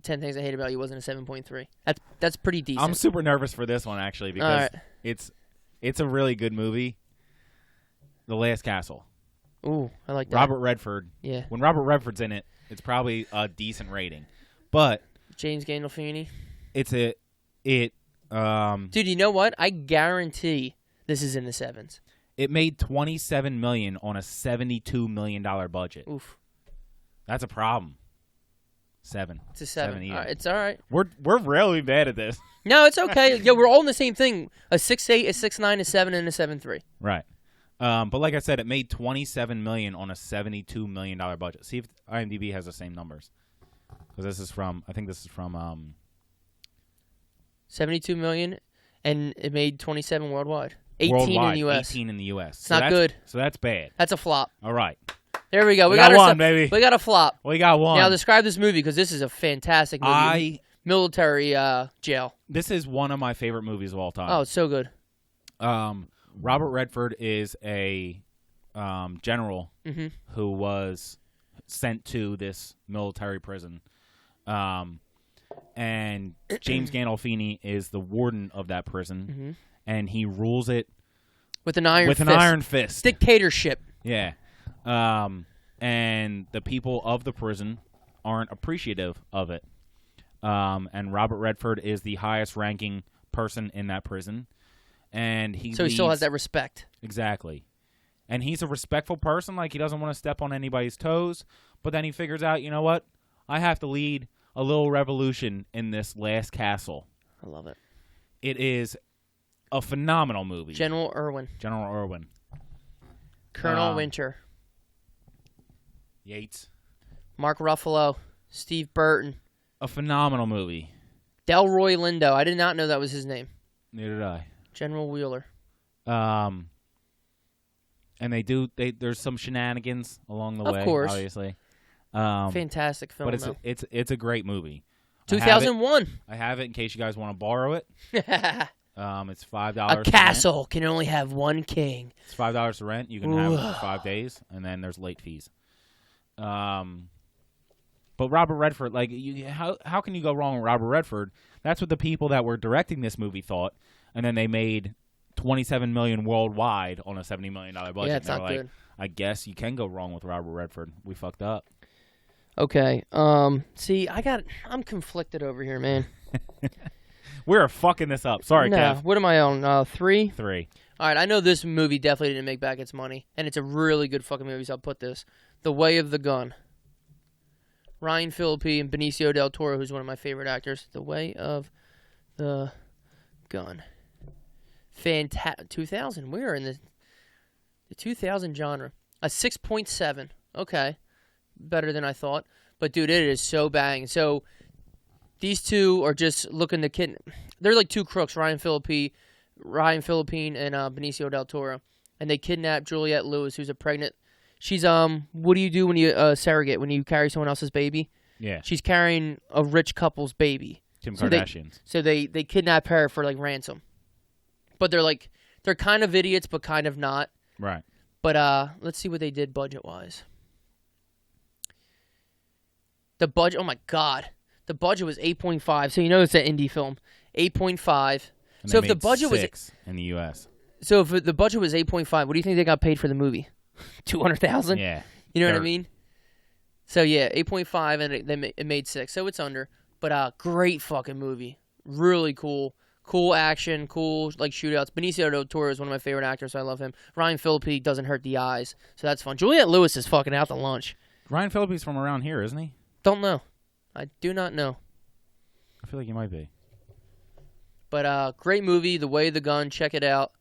10 Things I Hate About You wasn't a 7.3. That's pretty decent. I'm super nervous for this one actually because it's a really good movie. The Last Castle. Ooh, I like that. Robert Redford. Yeah. When Robert Redford's in it, it's probably a decent rating. But James Gandolfini. Dude, you know what? I guarantee this is in the 7s. It made $27 million on a $72 million budget. Oof. That's a problem. 7. It's a 7. Even. All right, it's all right. We're really bad at this. No, it's okay. Yeah, we're all in the same thing. A 6.8, a 6.9, a 7, and a 7.3. Right. But like I said, it made $27 million on a $72 million budget. See if IMDb has the same numbers. Because I think this is from 72 million, and it made 27 worldwide. 18 worldwide, in the U.S. 18 in the U.S. It's not good. So that's bad. That's a flop. All right. There we go. We got one, baby. We got a flop. We got one. Now describe this movie because this is a fantastic movie. Military jail. This is one of my favorite movies of all time. Oh, it's so good. Robert Redford is a general who was sent to this military prison. And James Gandolfini is the warden of that prison, and he rules it with an iron fist. Dictatorship. Yeah. And the people of the prison aren't appreciative of it. And Robert Redford is the highest ranking person in that prison. And he still has that respect. Exactly. And he's a respectful person. Like, he doesn't want to step on anybody's toes. But then he figures out, you know what? I have to lead a little revolution in this last castle. I love it. It is a phenomenal movie. General Irwin. Colonel Winter. Yates. Mark Ruffalo. Steve Burton. A phenomenal movie. Delroy Lindo. I did not know that was his name. Neither did I. General Wheeler. And there's some shenanigans along the way, course. Obviously. Fantastic film, but it's a great movie. 2001. I have it in case you guys want to borrow it. It's $5. A castle can only have one king. It's $5 to rent. You can have it for 5 days, and then there's late fees. But Robert Redford, like, how can you go wrong with Robert Redford? That's what the people that were directing this movie thought, and then they made $27 million worldwide on a $70 million budget. Yeah, it's not good. I guess you can go wrong with Robert Redford. We fucked up. Okay. See, I'm conflicted over here, man. We're fucking this up. Sorry, No, Kev. what am I on? 3? 3. All right, I know this movie definitely didn't make back its money, and it's a really good fucking movie, so I'll put this. The Way of the Gun. Ryan Phillippe and Benicio del Toro, who's one of my favorite actors. The Way of the Gun. 2000. We're in the 2000 genre. A 6.7. Okay. Better than I thought. But, dude, it is so bang. So, these two are just looking to kid. They're like two crooks, Ryan Philippine, and Benicio del Toro. And they kidnap Juliette Lewis, who's a pregnant. She's, what do you do when you surrogate, when you carry someone else's baby? Yeah. She's carrying a rich couple's baby. Kim Kardashian. So they kidnap her for, like, ransom. But they're kind of idiots, but kind of not. Right. But let's see what they did budget-wise. The budget, oh my God. The budget was 8.5. So you know it's an indie film. 8.5. And So they if the made budget was 6 in the U.S. So if the budget was 8.5, what do you think they got paid for the movie? 200,000? Yeah. You know what I mean? So yeah, 8.5 and it made 6. So it's under. But great fucking movie. Really cool. Cool action, cool like shootouts. Benicio del Toro is one of my favorite actors, so I love him. Ryan Phillippe doesn't hurt the eyes, so that's fun. Juliette Lewis is fucking out to lunch. Ryan Phillippe's from around here, isn't he? Don't know. I do not know. I feel like he might be. But great movie, The Way of the Gun. Check it out.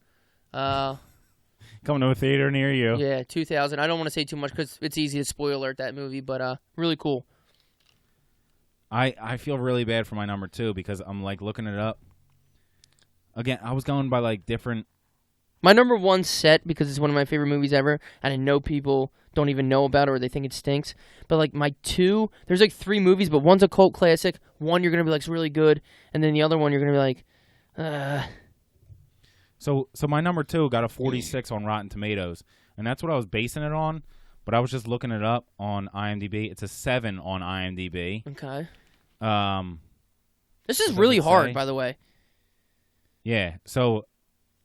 Coming to a theater near you. Yeah, 2000. I don't want to say too much because it's easy to spoil alert that movie, but really cool. I feel really bad for my number 2 because I'm like looking it up. Again, I was going by like different. My number 1 set because it's one of my favorite movies ever, and I know people don't even know about it or they think it stinks. But like my 2, there's like 3 movies, but one's a cult classic. One you're gonna be like it's really good, and then the other one you're gonna be like, So my number 2 got a 46 on Rotten Tomatoes, and that's what I was basing it on. But I was just looking it up on IMDb. It's a 7 on IMDb. Okay. This What is does really it hard, say? by the way. Yeah. So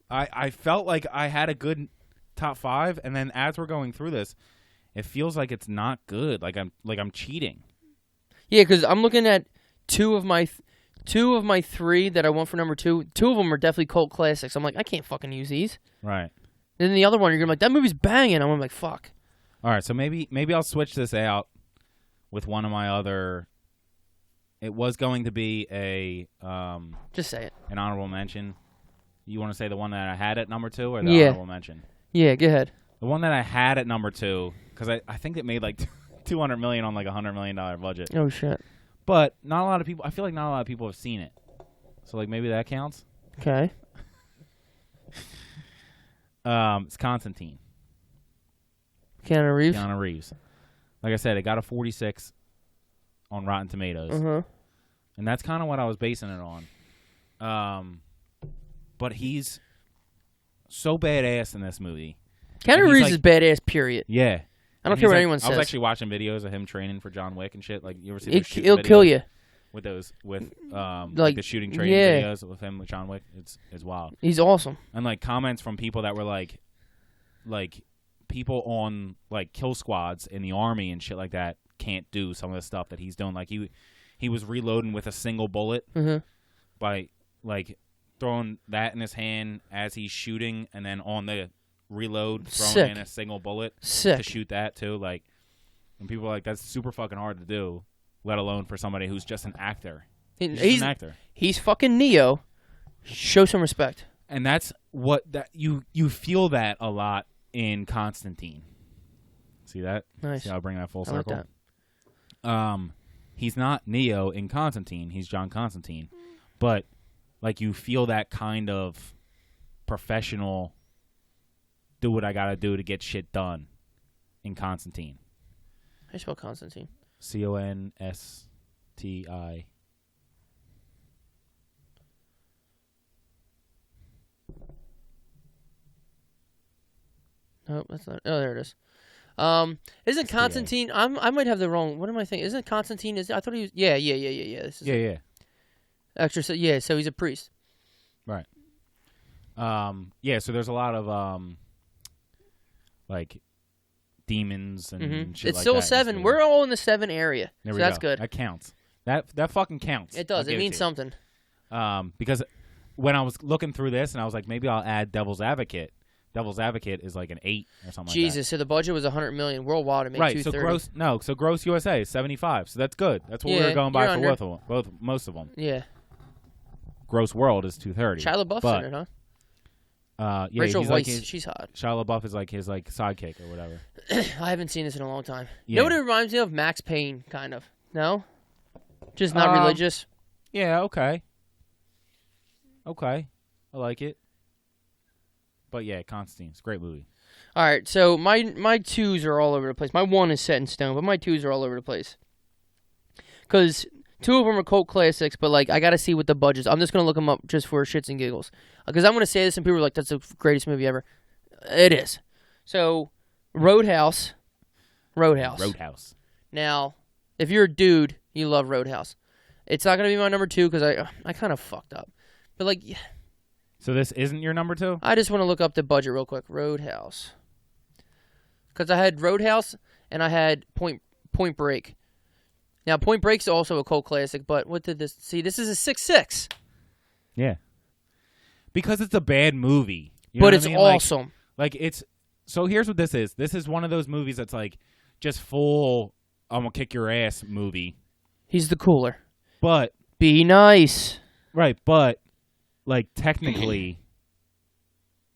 I felt like I had a good top 5, and then as we're going through this, it feels like it's not good. Like I'm cheating. Yeah, because I'm looking at two of my 3 that I want for number 2. 2 of them are definitely cult classics. I'm like, I can't fucking use these. Right. And then the other one, you're gonna be like, that movie's banging. I'm like, fuck. All right, so maybe I'll switch this out with one of my other. It was going to be a Just say it. an honorable mention. You want to say the one that I had at number 2 or the Yeah. honorable mention? Yeah, go ahead. The one that I had at number 2, because I think it made like $200 million on like a $100 million budget. Oh shit. But not a lot of people. I feel like not a lot of people have seen it. So like maybe that counts. Okay. It's Constantine. Keanu Reeves. Keanu Reeves. Like I said, it got a 46 on Rotten Tomatoes. Uh-huh. And that's kind of what I was basing it on. But he's so badass in this movie. Keanu he's Reeves like- is badass, period. Yeah. I don't And care what he's anyone I was says. actually watching videos of him training for John Wick and shit. Like, you ever see those shooting It'll kill videos you. with those like Like, the shooting training yeah. videos with him with John Wick? It's wild. He's awesome. And like comments from people that were like people on like kill squads in the army and shit like that can't do some of the stuff that he's doing. Like he was reloading with a single bullet by like throwing that in his hand as he's shooting, and then on the reload throwing Sick. in a single bullet to Sick. shoot that too. Like, and people are like, that's super fucking hard to do, let alone for somebody who's just an actor. He's just an actor. He's fucking Neo. Show some respect. And that's what that you feel that a lot in Constantine. See that? Nice. See how I bring that full I like circle? that. He's not Neo in Constantine. He's John Constantine. But like you feel that kind of professional, do what I gotta do to get shit done in Constantine. How do you spell Constantine? Consti. Nope, that's not. Oh, there it is. Isn't Constantine? I might have the wrong. What am I thinking? Isn't Constantine? I thought he was. Yeah. This is Yeah. extra. Yeah, so he's a priest. Right. Yeah, so there's a lot of like demons and shit It's like still that a in 7. this We're movie. all in the 7 area. There So we that's go. good. That counts. That fucking counts. It does. I'll It give means to you. something. Because when I was looking through this, and I was like, maybe I'll add Devil's Advocate. Devil's Advocate is like an 8 or something Jesus, so the budget was $100 million. Worldwide, it made like that. Right, $230. so gross USA is 75. So that's good. That's what we Yeah, were going by you're for under. most of them. Yeah. Gross world is 230. Shia LaBeouf's but, in it, huh? Yeah, Rachel he's Weisz, like his, she's hot. Shia LaBeouf is like his sidekick or whatever. I haven't seen this in a long time. You Yeah. know what it reminds me of? Max Payne, kind of. No? Just not religious? Yeah, okay. Okay. I like it. But yeah, Constantine. It's a great movie. All right, so my 2s are all over the place. My 1 is set in stone, but my 2s are all over the place. Because 2 of them are cult classics, but like I got to see what the budgets. I'm just going to look them up just for shits and giggles. Because I'm going to say this and people are like, that's the greatest movie ever. It is. So, Roadhouse. Roadhouse. Now, if you're a dude, you love Roadhouse. It's not going to be my number 2 because I kind of fucked up. But like, So this isn't your number 2? I just want to look up the budget real quick. Roadhouse. Because I had Roadhouse and I had Point Break. Now, Point Break's also a cult classic, but what did this... See, this is a 6.6. Yeah. Because it's a bad movie. You know But what it's I mean? Like- awesome. Like it's... So here's what this is. This is one of those movies that's like just full I'm going to kick your ass movie. He's the cooler. But... Be nice. Right, but like technically...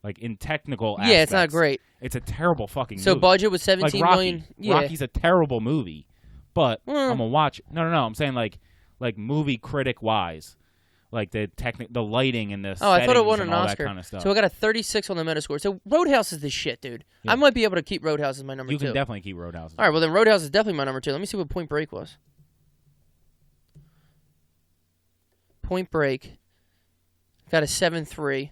Like in technical aspects, Yeah, it's not great. It's a terrible fucking So movie. budget was like 17 Rocky. million. Yeah. Rocky's a terrible movie, but Mm. I'm gonna watch. No. I'm saying like movie critic wise, like the lighting and the Oh, I thought it won and an all Oscar. that kind of stuff. So I got a 36 on the Metascore. So Roadhouse is the shit, dude. Yeah. I might be able to keep Roadhouse as my number you 2. can definitely keep Roadhouse. All right, well then Roadhouse is definitely my number 2. Let me see what Point Break was. Point Break got a 7.3.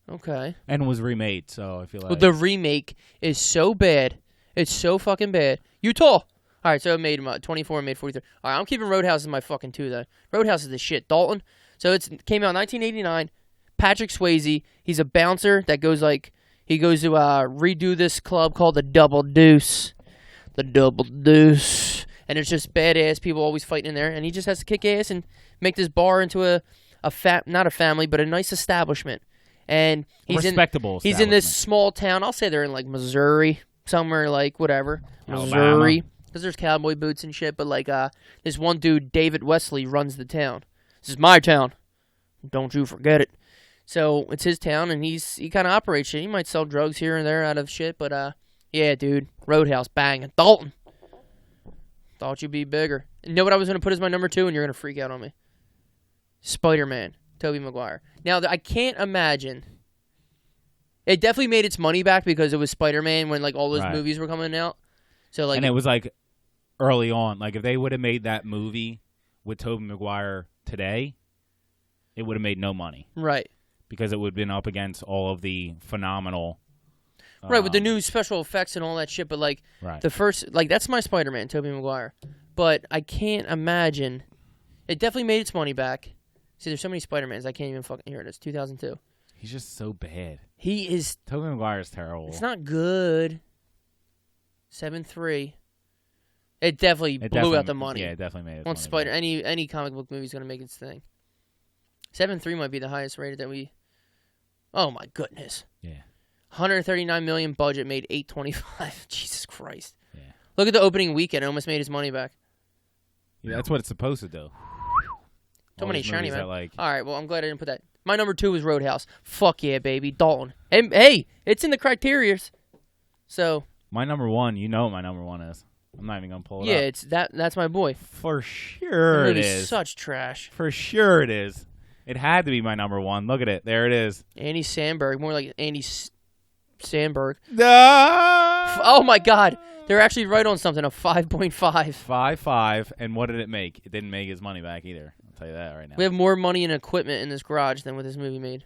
Okay. And was remade, so I feel like Well, the remake is so bad. It's so fucking bad. Utah. All right, so it made 24 and made 43. All right, I'm keeping Roadhouse as my fucking 2, though. Roadhouse is the shit. Dalton. So it came out in 1989. Patrick Swayze. He's a bouncer that goes he goes to redo this club called the Double Deuce. The Double Deuce. And it's just badass people always fighting in there. And he just has to kick ass and make this bar into not a family, but a nice establishment. And he's respectable. He's in this small town. I'll say they're in like Missouri, somewhere like whatever, Alabama. Missouri, because there's cowboy boots and shit. But like, this one dude, David Wesley, runs the town. This is my town. Don't you forget it. So it's his town, and he kind of operates shit. He might sell drugs here and there out of shit, but yeah, dude, Roadhouse, bang, Dalton. Thought you'd be bigger. You know what I was gonna put as my number 2, and you're gonna freak out on me. Spider-Man. Tobey Maguire. Now, I can't imagine. It definitely made its money back because it was Spider-Man when like all those Right. movies were coming out. So like, and it was like early on. Like if they would have made that movie with Tobey Maguire today, it would have made no money right, because it would have been up against all of the phenomenal. right, with the new special effects and all that shit. But like Right. the first, like that's my Spider-Man, Tobey Maguire. But I can't imagine. It definitely made its money back. See, there's so many Spider-Mans, I can't even fucking hear it. It's 2002. He's just so bad. He is. Tobey Maguire's terrible. It's not good. 7.3. It definitely It blew definitely- out the money. Yeah, it definitely made it. Once Spider, any comic book movie is going to make its thing. 7.3 might be the highest rated that we. Oh my goodness! Yeah. 139 million budget, made 825. Jesus Christ! Yeah. Look at the opening weekend; it almost made his money back. Yeah, that's what it's supposed to do. So All many these shiny movies man. that, like, All right, well I'm glad I didn't put that. My number 2 was Roadhouse. Fuck yeah, baby, Dalton. And hey, it's in the criterias. So my number 1, you know what my number 1 is. I'm not even gonna pull it yeah, up. it's that's my boy. For sure That it movie's is. such trash. For sure it is. It had to be my number 1. Look at it. There it is. Andy Samberg, more like Andy Sandberg. Ah! Oh my God, they're actually right on something. A 5.5. 5.5, and what did it make? It didn't make his money back either. I'll tell you that right now. We have more money and equipment in this garage than what this movie made.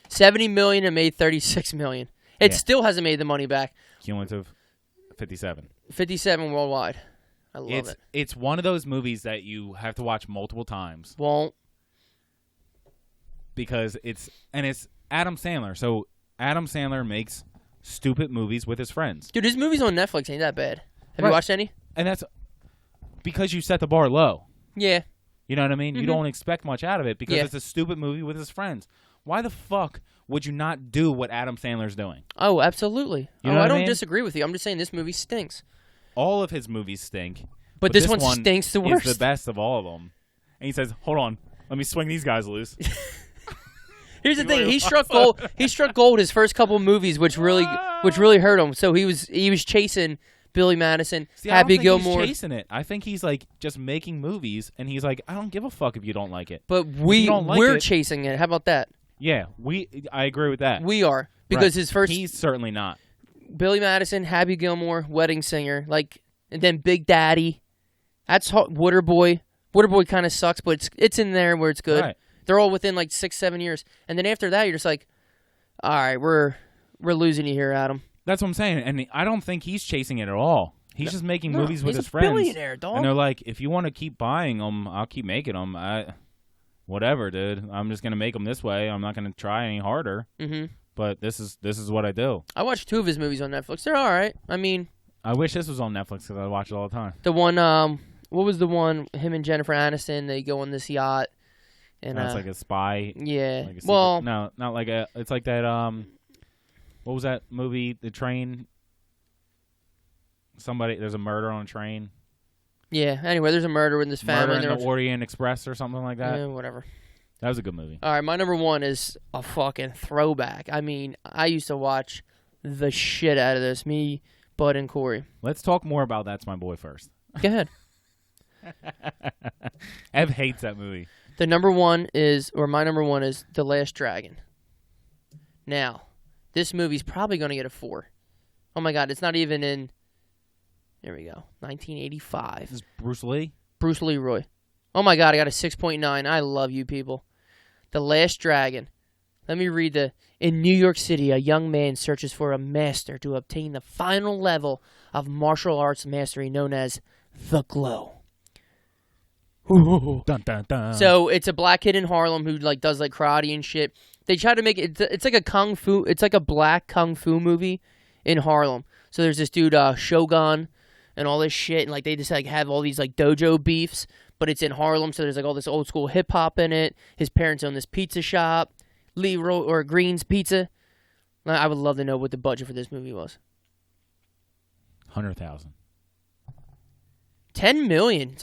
70 million and made 36 million. It Yeah. still hasn't made the money back. Cumulative 57. 57 worldwide. I love it. It's one of those movies that you have to watch multiple times Won't. because it's Adam Sandler. So Adam Sandler makes stupid movies with his friends. Dude, his movies on Netflix ain't that bad. Have Right. you watched any? And that's because you set the bar low. Yeah. You know what I mean? You don't expect much out of it because Yeah. it's a stupid movie with his friends. Why the fuck would you not do what Adam Sandler's doing? Oh, absolutely. You know what I I don't mean? disagree with you. I'm just saying this movie stinks. All of his movies stink. But this one stinks the worst. Is the best of all of them. And he says, hold on, let me swing these guys loose. Here's the thing: he struck gold. He struck gold his first couple movies, which really hurt him. So he was chasing Billy Madison, See, Happy I don't think Gilmore. he's chasing it. I think he's like just making movies, and he's like, I don't give a fuck if you don't like it. But don't like we're it- chasing it. How about that? Yeah, I agree with that. We are because Right. his first He's certainly not. Billy Madison, Happy Gilmore, Wedding Singer, and then Big Daddy. That's Waterboy. Waterboy kind of sucks, but it's in there where it's good. Right. They're all within 6-7 years, and then after that, you're just like, all right, we're losing you here, Adam. That's what I'm saying, and I don't think he's chasing it at all. He's just making movies with he's his a friends. billionaire, dog. And they're like, if you want to keep buying them, I'll keep making them. Whatever, dude. I'm just gonna make them this way. I'm not gonna try any harder. Mm-hmm. But this is what I do. I watched 2 of his movies on Netflix. They're all right. I mean, I wish this was on Netflix because I watch it all the time. the one, what was the one? Him and Jennifer Aniston. They go on this yacht, and It's like a spy. yeah. Like a secret- Well, no, not like a. It's like that. What was that movie? The train. There's a murder on a train. yeah. Anyway, there's a murder in this family. Murder and in the Orient Express or something like that. yeah, whatever. That was a good movie. All right, my number 1 is a fucking throwback. I mean, I used to watch the shit out of this. Me, Bud, and Corey. Let's talk more about That's My Boy first. Go ahead. Ev hates that movie. My number 1 is The Last Dragon. Now, this movie's probably going to get a 4. Oh my God, it's not even in. There we go. 1985. This is Bruce Lee. Bruce Leroy. Oh my God, I got a 6.9. I love you people. The Last Dragon. Let me read In New York City, a young man searches for a master to obtain the final level of martial arts mastery known as the glow. Dun, dun, dun. So it's a black kid in Harlem who does karate and shit. They try to make it. It's like a kung fu. It's like a black kung fu movie in Harlem. So there's this dude Shogun and all this shit, and they just have all these dojo beefs. But it's in Harlem, so there's all this old school hip hop in it. His parents own this pizza shop, Leroy or Green's Pizza. I would love to know what the budget for this movie was. 100,000. 10 million.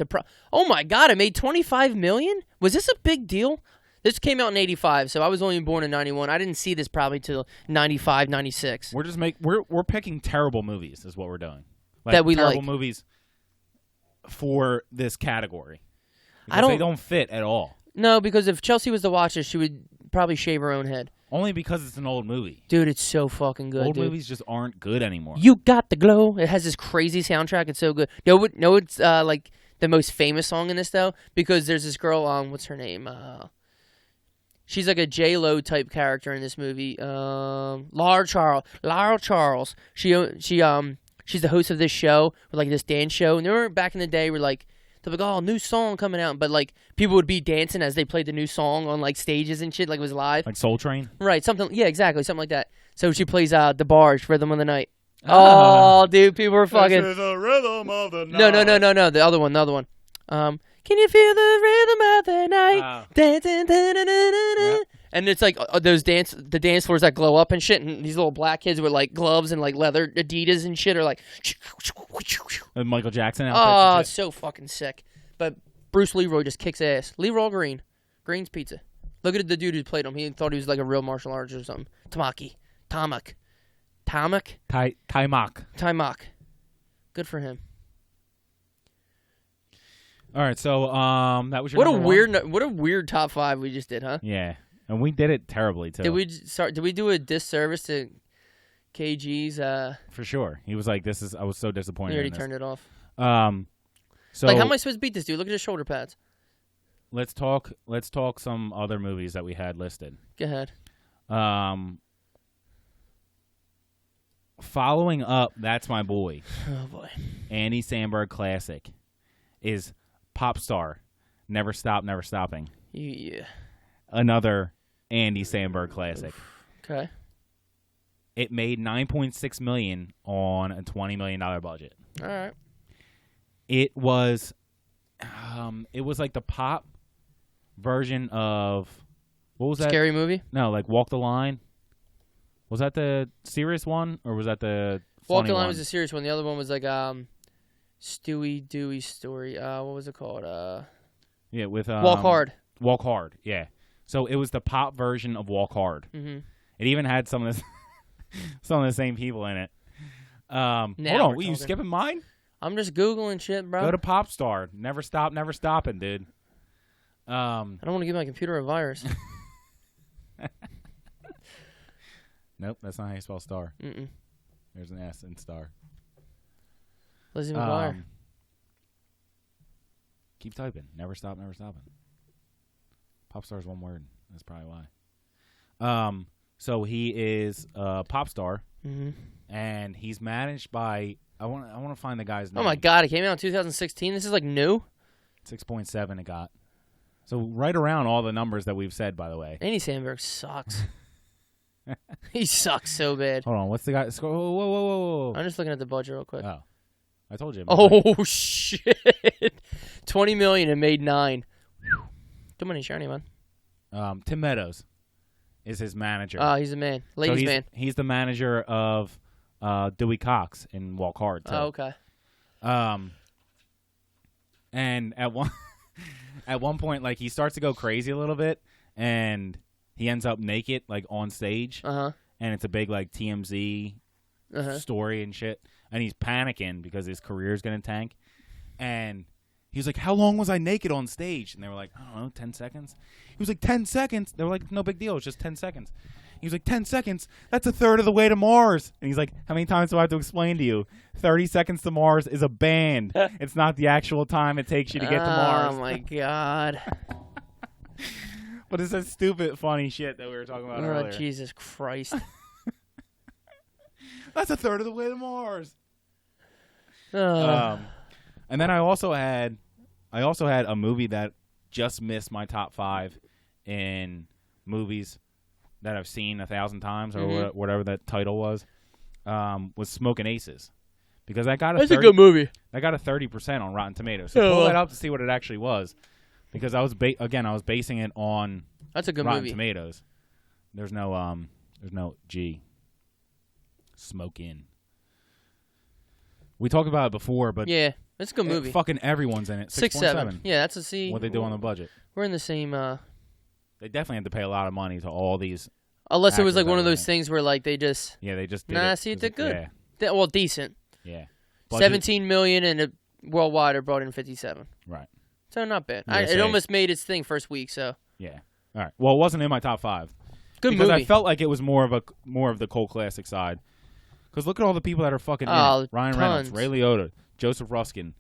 Oh my God! It made 25 million. Was this a big deal? This came out in 85, so I was only born in 91. I didn't see this probably till 95, 96. We're just we're picking terrible movies is what we're doing. That we terrible like. movies for this category. I don't- They don't fit at all. No, because if Chelsea was to watch this, she would probably shave her own head. Only because it's an old movie. Dude, it's so fucking good, Old dude. movies just aren't good anymore. You got the glow. It has this crazy soundtrack. It's so good. No, it's the most famous song in this though, because there's this girl. What's her name? She's like a J-Lo type character in this movie. Lara Charles. She's the host of this show, or this dance show. And remember back in the day, they're oh, new song coming out, but people would be dancing as they played the new song on stages and shit, it was live. Like Soul Train? Right, something. Yeah, exactly, something like that. So she plays the Barge, Rhythm of the Night. Oh, dude, people were fucking. This is the rhythm of the night. No. The other one. Can you feel the rhythm of the night? Dancing, da-da-da-da-da. And it's the dance floors that glow up and shit, and these little black kids with gloves and leather Adidas and shit are And Michael Jackson oh, outfits it's so fucking sick. But Bruce Leroy just kicks ass. Leroy Green's Pizza. Look at the dude who played him. He thought he was a real martial artist or something. Tamak. Taimak. Good for him. All right, so that was your What a number one? what a weird top 5 we just did, huh? Yeah, and we did it terribly too. Did we do a disservice to KG's? For sure. He was like, I was so disappointed. He already in this. turned it off. So how am I supposed to beat this dude? Look at his shoulder pads. let's talk some other movies that we had listed. Go ahead. Following up, That's My Boy. Oh boy. Andy Samberg classic is Pop Star, Never Stop, Never Stopping. Yeah. Another Andy Samberg classic. Okay. It made $9.6 million on a $20 million budget. All right. It was like the pop version of what was that? Scary movie? No, like Walk the Line. Was that the serious one or was that the funny Walk the Line one? was the serious one. The other one was like Stewie Dewey Story. What was it called? Yeah, with Walk Hard. Walk Hard. Yeah. So it was the pop version of Walk Hard. Mm-hmm. It even had some of the same people in it. Hold on, were you skipping mine? I'm just Googling shit, bro. Go to Popstar. Never stopping, dude. I don't want to give my computer a virus. Nope, that's not how you spell star. Mm-mm. There's an S in star. Lizzie McGuire. Keep typing. Never stopping. Popstar's one word. That's probably why. So he is a pop star, and he's managed by. I want to find the guy's name. Oh my God! It came out in 2016. This is like new. 6.7 it got. So right around all the numbers that we've said, by the way. Andy Samberg sucks. He sucks so bad. Hold on, what's the guy? Whoa. I'm just looking at the budget real quick. Oh, I told you. Oh shit! 20 million and made 9. Too many shiny, man. Tim Meadows is his manager. Oh, he's a man. Ladies' man. He's the manager of Dewey Cox in Walk Hard. Too. Oh, okay. And at one point, like he starts to go crazy a little bit, and he ends up naked, like on stage. And it's a big like TMZ story and shit. And he's panicking because his career's gonna tank. And he was like, "How long was I naked on stage?" And they were like, "I don't know, 10 seconds." He was like, 10 seconds? They were like, "No big deal. It's just 10 seconds." He was like, 10 seconds? That's a third of the way to Mars. And he's like, "How many times do I have to explain to you? 30 seconds to Mars is a band. It's not the actual time it takes you to get to Mars." Oh, my God. But it's that stupid, funny shit that we were talking about earlier. Oh, Jesus Christ. That's a third of the way to Mars. Oh. And then I also had a movie that just missed my top 5 in movies that I've seen 1,000 times or whatever that title was Smoking Aces, because I got a good movie. I got a 30% on Rotten Tomatoes. So pull that up to see what it actually was, because I was basing it on that's a good Rotten movie. Tomatoes. There's no G. Smoking. We talked about it before, but yeah, it's a good movie. Fucking everyone's in it. 6.7. Yeah, that's a C. What they do on the budget. We're in the same. They definitely had to pay a lot of money to all these. Unless it was like one of those things where like they just. Yeah, they just. See, it did good. Yeah. Well, decent. Yeah. Budget. 17 million and worldwide are brought in 57. Right. So not bad. It almost made its thing first week. So. Yeah. All right. Well, it wasn't in my top 5. Good because movie. I felt like it was more of the cult classic side. Because look at all the people that are fucking in it. Ryan Reynolds, Ray Liotta, Joseph Ruskin,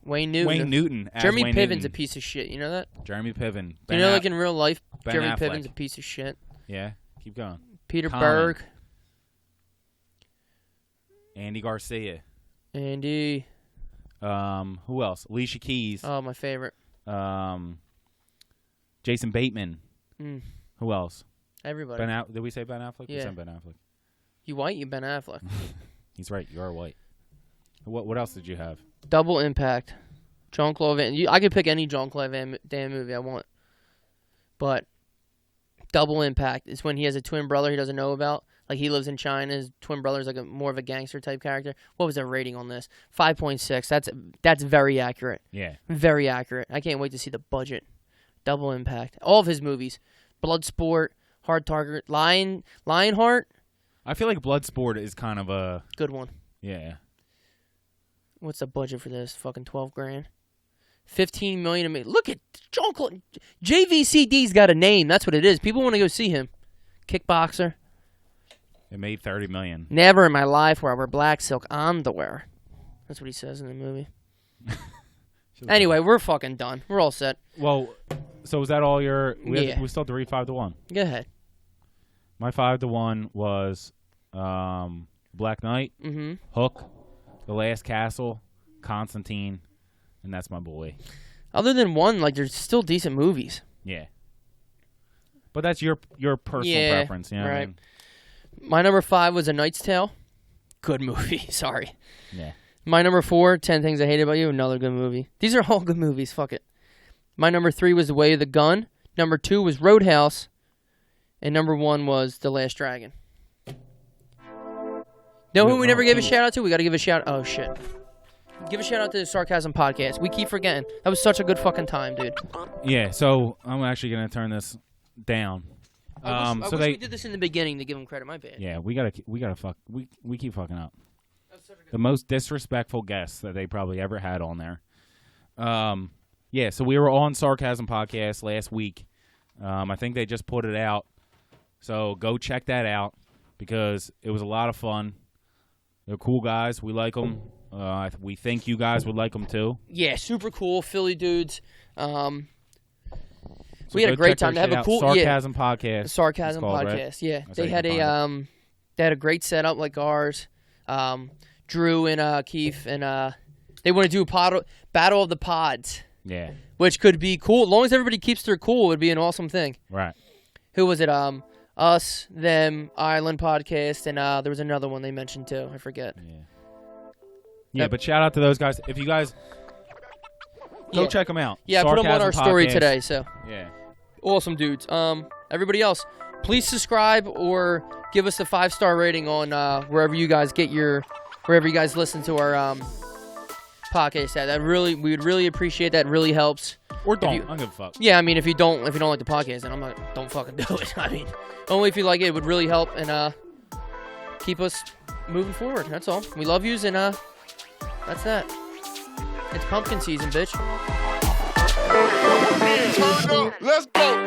Wayne Newton. As Jeremy Wayne Piven's Newton. A piece of shit. You know that? Jeremy Piven. You know, like in real life, Ben Jeremy Affleck. Piven's a piece of shit. Yeah. Keep going. Peter Berg. Andy Garcia. Andy. Who else? Alicia Keys. Oh, my favorite. Jason Bateman. Who else? Everybody. Did we say Ben Affleck? Yeah. We said Ben Affleck. You white, you Ben Affleck. He's right. You are white. What else did you have? Double Impact. Jean-Claude Van. I could pick any Jean-Claude Van Damme movie I want. But Double Impact is when he has a twin brother he doesn't know about. Like he lives in China. His twin brother's like more of a gangster type character. What was their rating on this? 5.6. That's very accurate. Yeah. Very accurate. I can't wait to see the budget. Double Impact. All of his movies. Bloodsport, Hard Target, Lionheart. I feel like Bloodsport is kind of a good one. Yeah. What's the budget for this? Fucking $12,000. 15 million to make. Look at Jean-Claude. JVCD's got a name. That's what it is. People want to go see him. Kickboxer. It made $30 million. Never in my life will I wear black silk underwear. That's what he says in the movie. Anyway, we're fucking done. We're all set. Well, so was that all your? We still have to read 5 to 1. Go ahead. My 5 to 1 was Black Knight, Hook, The Last Castle, Constantine, and that's my boy. Other than one, like there's still decent movies. Yeah. But that's your personal preference, you know right. what I mean? My number 5 was A Knight's Tale. Good movie. Sorry. Yeah. My number 4, 10 Things I Hate About You. Another good movie. These are all good movies. Fuck it. My number 3 was The Way of the Gun. Number 2 was Roadhouse. And number 1 was The Last Dragon. Know who we never gave a shout out to? We got to give a shout. Oh shit. Give a shout out to the Sarcasm Podcast. We keep forgetting. That was such a good fucking time, dude. Yeah. So I'm actually gonna turn this down. I wish we did this in the beginning to give them credit. My bad. Yeah, we gotta we keep fucking up. The most disrespectful guests that they probably ever had on there. Yeah. So we were on Sarcasm Podcast last week. I think they just put it out. So go check that out because it was a lot of fun. They're cool guys. We like them. We think you guys would like them too. Yeah, super cool Philly dudes. We had a great time. They have a cool Sarcasm Podcast. Sarcasm called, Podcast. Right? Yeah, they had a great setup like ours. Drew and Keith and they want to do a battle of the pods. Yeah, which could be cool as long as everybody keeps their cool. It would be an awesome thing. Right. Who was it? Us, them, Island Podcast, and there was another one they mentioned too. I forget. Yeah, but shout out to those guys. If you guys go check them out. Yeah, Sarcasm put them on our story Podcast. today. So yeah, awesome dudes. Everybody else, please subscribe or give us a 5-star rating on wherever you guys listen to our podcast at. We would really appreciate that. It really helps. Or don't. I don't give a fuck. Yeah, I mean, if you don't like the podcast, then don't fucking do it. I mean, only if you like it, it would really help and keep us moving forward. That's all. We love yous, and that's that. It's pumpkin season, bitch. Let's go.